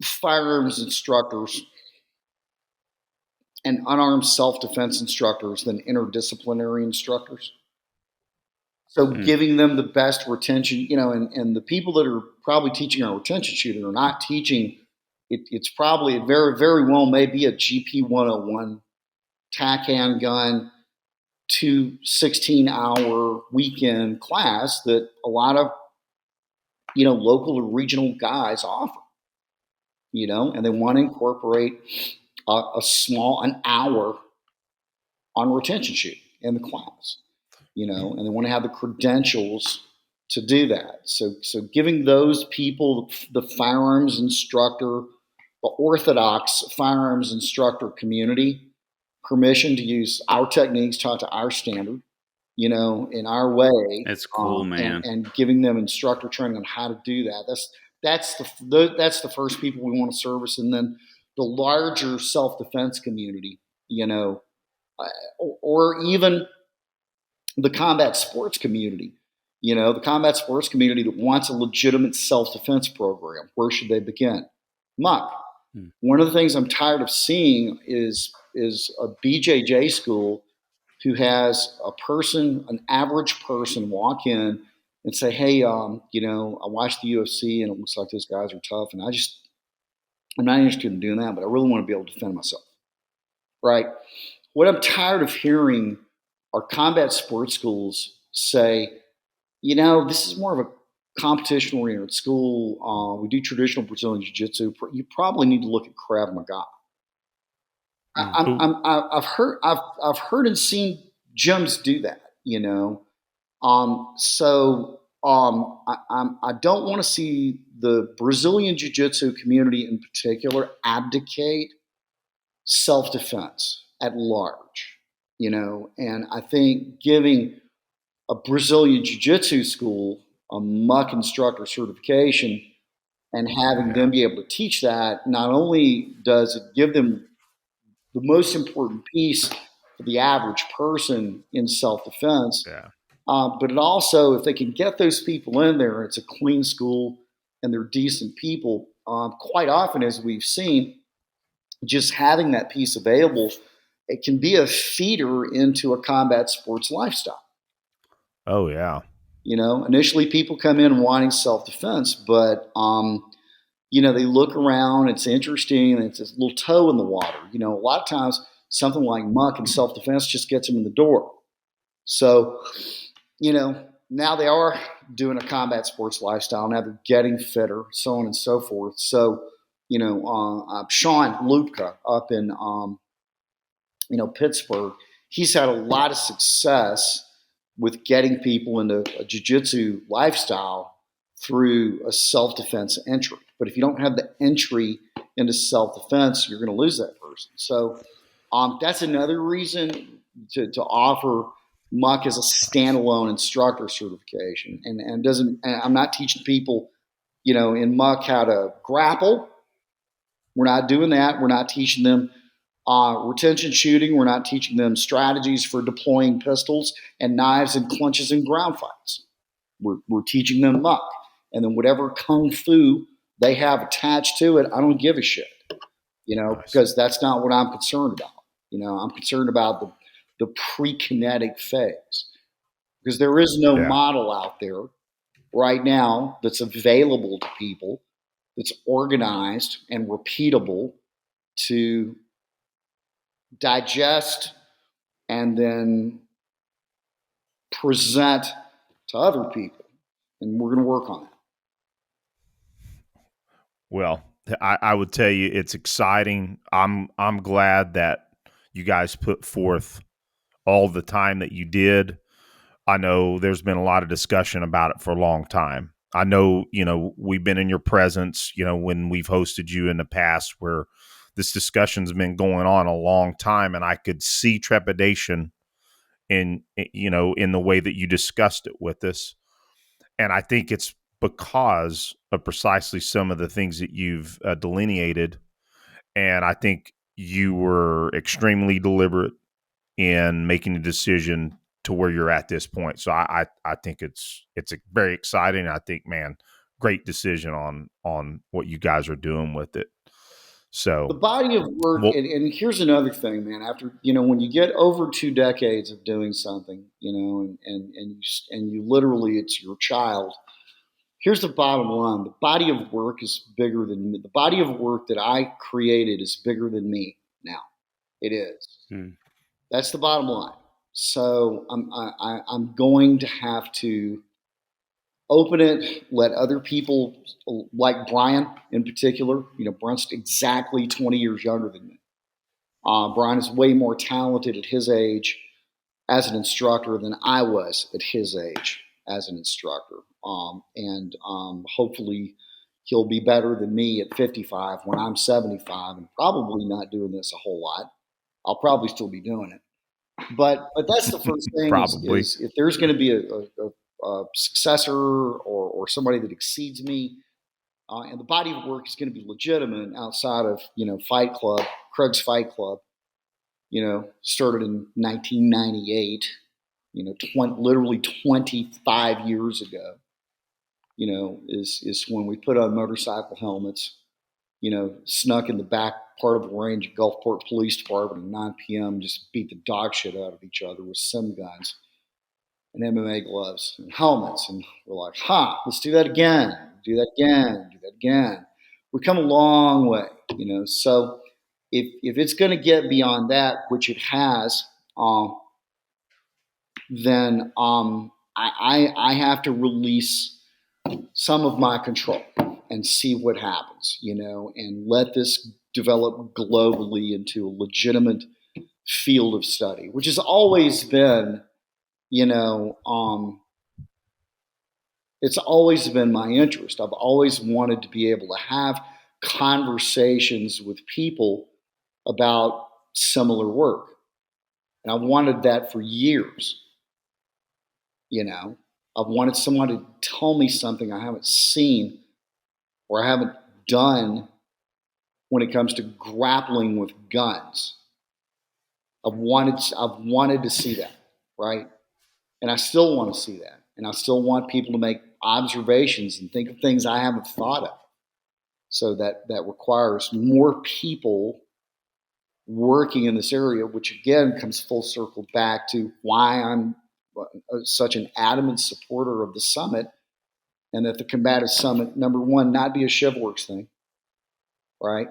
firearms instructors and unarmed self-defense instructors than interdisciplinary instructors. So giving them the best retention, and the people that are probably teaching our retention shooting are not teaching. It's probably very, very well may be a GP 101 tack handgun to 16-hour weekend class that a lot of local or regional guys offer. And they want to incorporate an hour on retention shooting in the class. And they want to have the credentials to do that. So giving those people, the firearms instructor, the orthodox firearms instructor community, permission to use our techniques taught to our standard, in our way. That's cool, man. And giving them instructor training on how to do that. that's the first people we want to service, and then the larger self defense community, or even the combat sports community. The combat sports community that wants a legitimate self defense program. Where should they begin? Muck. One of the things I'm tired of seeing is a BJJ school who has an average person, walk in and say, "Hey, I watched the UFC and it looks like those guys are tough, and I'm not interested in doing that, but I really want to be able to defend myself." Right? What I'm tired of hearing are combat sports schools say, this is more of a competition-oriented school. We do traditional Brazilian Jiu-Jitsu. You probably need to look at Krav Maga. I've heard and seen gyms do that. I don't want to see the Brazilian Jiu-Jitsu community in particular abdicate self-defense at large. And I think giving a Brazilian Jiu-Jitsu school a muck instructor certification and having them be able to teach that, not only does it give them the most important piece for the average person in self-defense, but it also, if they can get those people in there, it's a clean school and they're decent people. Quite often, as we've seen, just having that piece available, it can be a feeder into a combat sports lifestyle. Oh, yeah. Initially people come in wanting self-defense, but, they look around, it's interesting, and it's a little toe in the water. A lot of times something like muck and self-defense just gets them in the door. So, now they are doing a combat sports lifestyle. Now they're getting fitter, so on and so forth. So, Sean Lupka up in, Pittsburgh, he's had a lot of success with getting people into a jiu-jitsu lifestyle through a self-defense entry. But if you don't have the entry into self-defense, you're going to lose that person. So that's another reason to offer muck as a standalone instructor certification. And I'm not teaching people, in muck how to grapple. We're not doing that. We're not teaching them retention shooting. We're not teaching them strategies for deploying pistols and knives and clinches in ground fights. We're teaching them muck. And then whatever kung fu they have attached to it, I don't give a shit, because that's not what I'm concerned about. I'm concerned about the pre-kinetic phase, because there is no model out there right now that's available to people that's organized and repeatable to digest and then present to other people. And we're going to work on that. Well, I would tell you it's exciting. I'm glad that you guys put forth all the time that you did. I know there's been a lot of discussion about it for a long time. I know, we've been in your presence, when we've hosted you in the past, where this discussion's been going on a long time, and I could see trepidation in the way that you discussed it with us. And I think it's because of precisely some of the things that you've delineated. And I think you were extremely deliberate in making a decision to where you're at this point. So I think it's very exciting. I think, man, great decision on what you guys are doing with it. So the body of work, and here's another thing, man. After when you get over 2 decades of doing something, and you literally, it's your child. Here's the bottom line: the body of work is bigger than me. The body of work that I created is bigger than me now. It is. That's the bottom line. So I'm going to have to open it, let other people, like Brian in particular. Brian's exactly 20 years younger than me. Brian is way more talented at his age as an instructor than I was at his age as an instructor. And hopefully he'll be better than me at 55 when I'm 75 and probably not doing this a whole lot. I'll probably still be doing it. But that's the first thing is if there's going to be a successor or somebody that exceeds me, and the body of work is going to be legitimate outside of, Fight Club, Craig's Fight Club, started in 1998, literally 25 years ago, is when we put on motorcycle helmets, snuck in the back part of the range at Gulfport Police Department at 9 p.m., just beat the dog shit out of each other with sim guns and MMA gloves and helmets. And we're like, let's do that again, do that again, do that again. We've come a long way, So if it's going to get beyond that, which it has, then I have to release some of my control and see what happens, and let this develop globally into a legitimate field of study, which has always been, it's always been my interest. I've always wanted to be able to have conversations with people about similar work. And I wanted that for years. I've wanted someone to tell me something I haven't seen or I haven't done when it comes to grappling with guns. I've wanted to see that, right? And I still want to see that. And I still want people to make observations and think of things I haven't thought of. So that requires more people working in this area, which again comes full circle back to why I'm such an adamant supporter of the summit, and that the combative summit, number one, not be a Shivworks thing, right?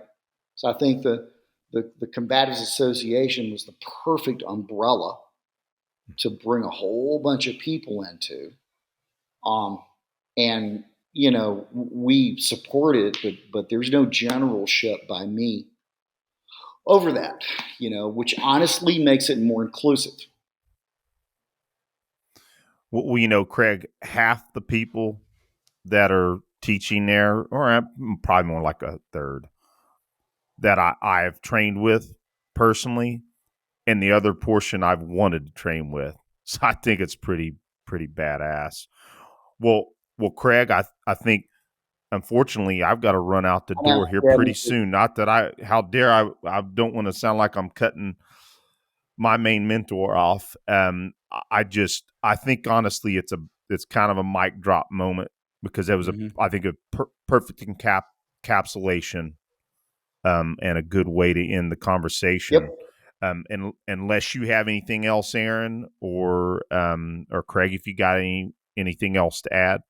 So I think the Combatives Association was the perfect umbrella to bring a whole bunch of people into. And, we support it, but there's no generalship by me over that, which honestly makes it more inclusive. Well, Craig, half the people that are teaching there, or probably more like a third, that I have trained with personally, and the other portion I've wanted to train with. So I think it's pretty badass. Well, Craig, I think unfortunately I've got to run out the door here pretty soon. Not that how dare I don't want to sound like I'm cutting my main mentor off. I think honestly it's kind of a mic drop moment, because it was I think a perfect encapsulation, and a good way to end the conversation. Yep. And unless you have anything else, Aaron or Craig, if you got anything else to add.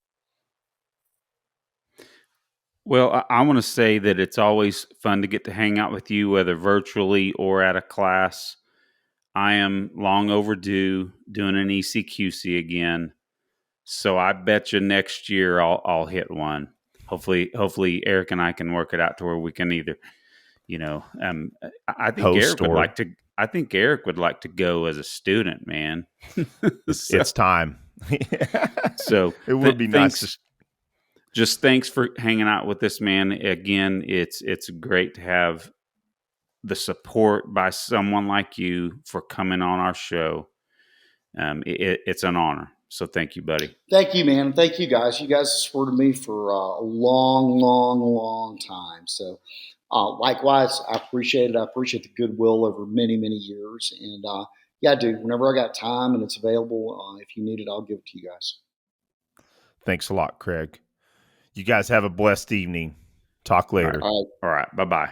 Well, I want to say that it's always fun to get to hang out with you, whether virtually or at a class. I am long overdue doing an ECQC again, so I bet you next year I'll hit one. Hopefully Eric and I can work it out to where we can either, I think Host I think Eric would like to go as a student, man. It's time. So it would be nice. Just thanks for hanging out with us, man. Again, it's great to have the support by someone like you for coming on our show. It's an honor. So thank you, buddy. Thank you, man. Thank you, guys. You guys supported me for a long, long, long time. So likewise, I appreciate it. I appreciate the goodwill over many, many years. And yeah, dude, whenever I got time and it's available, if you need it, I'll give it to you guys. Thanks a lot, Craig. You guys have a blessed evening. Talk later. All right. Bye-bye.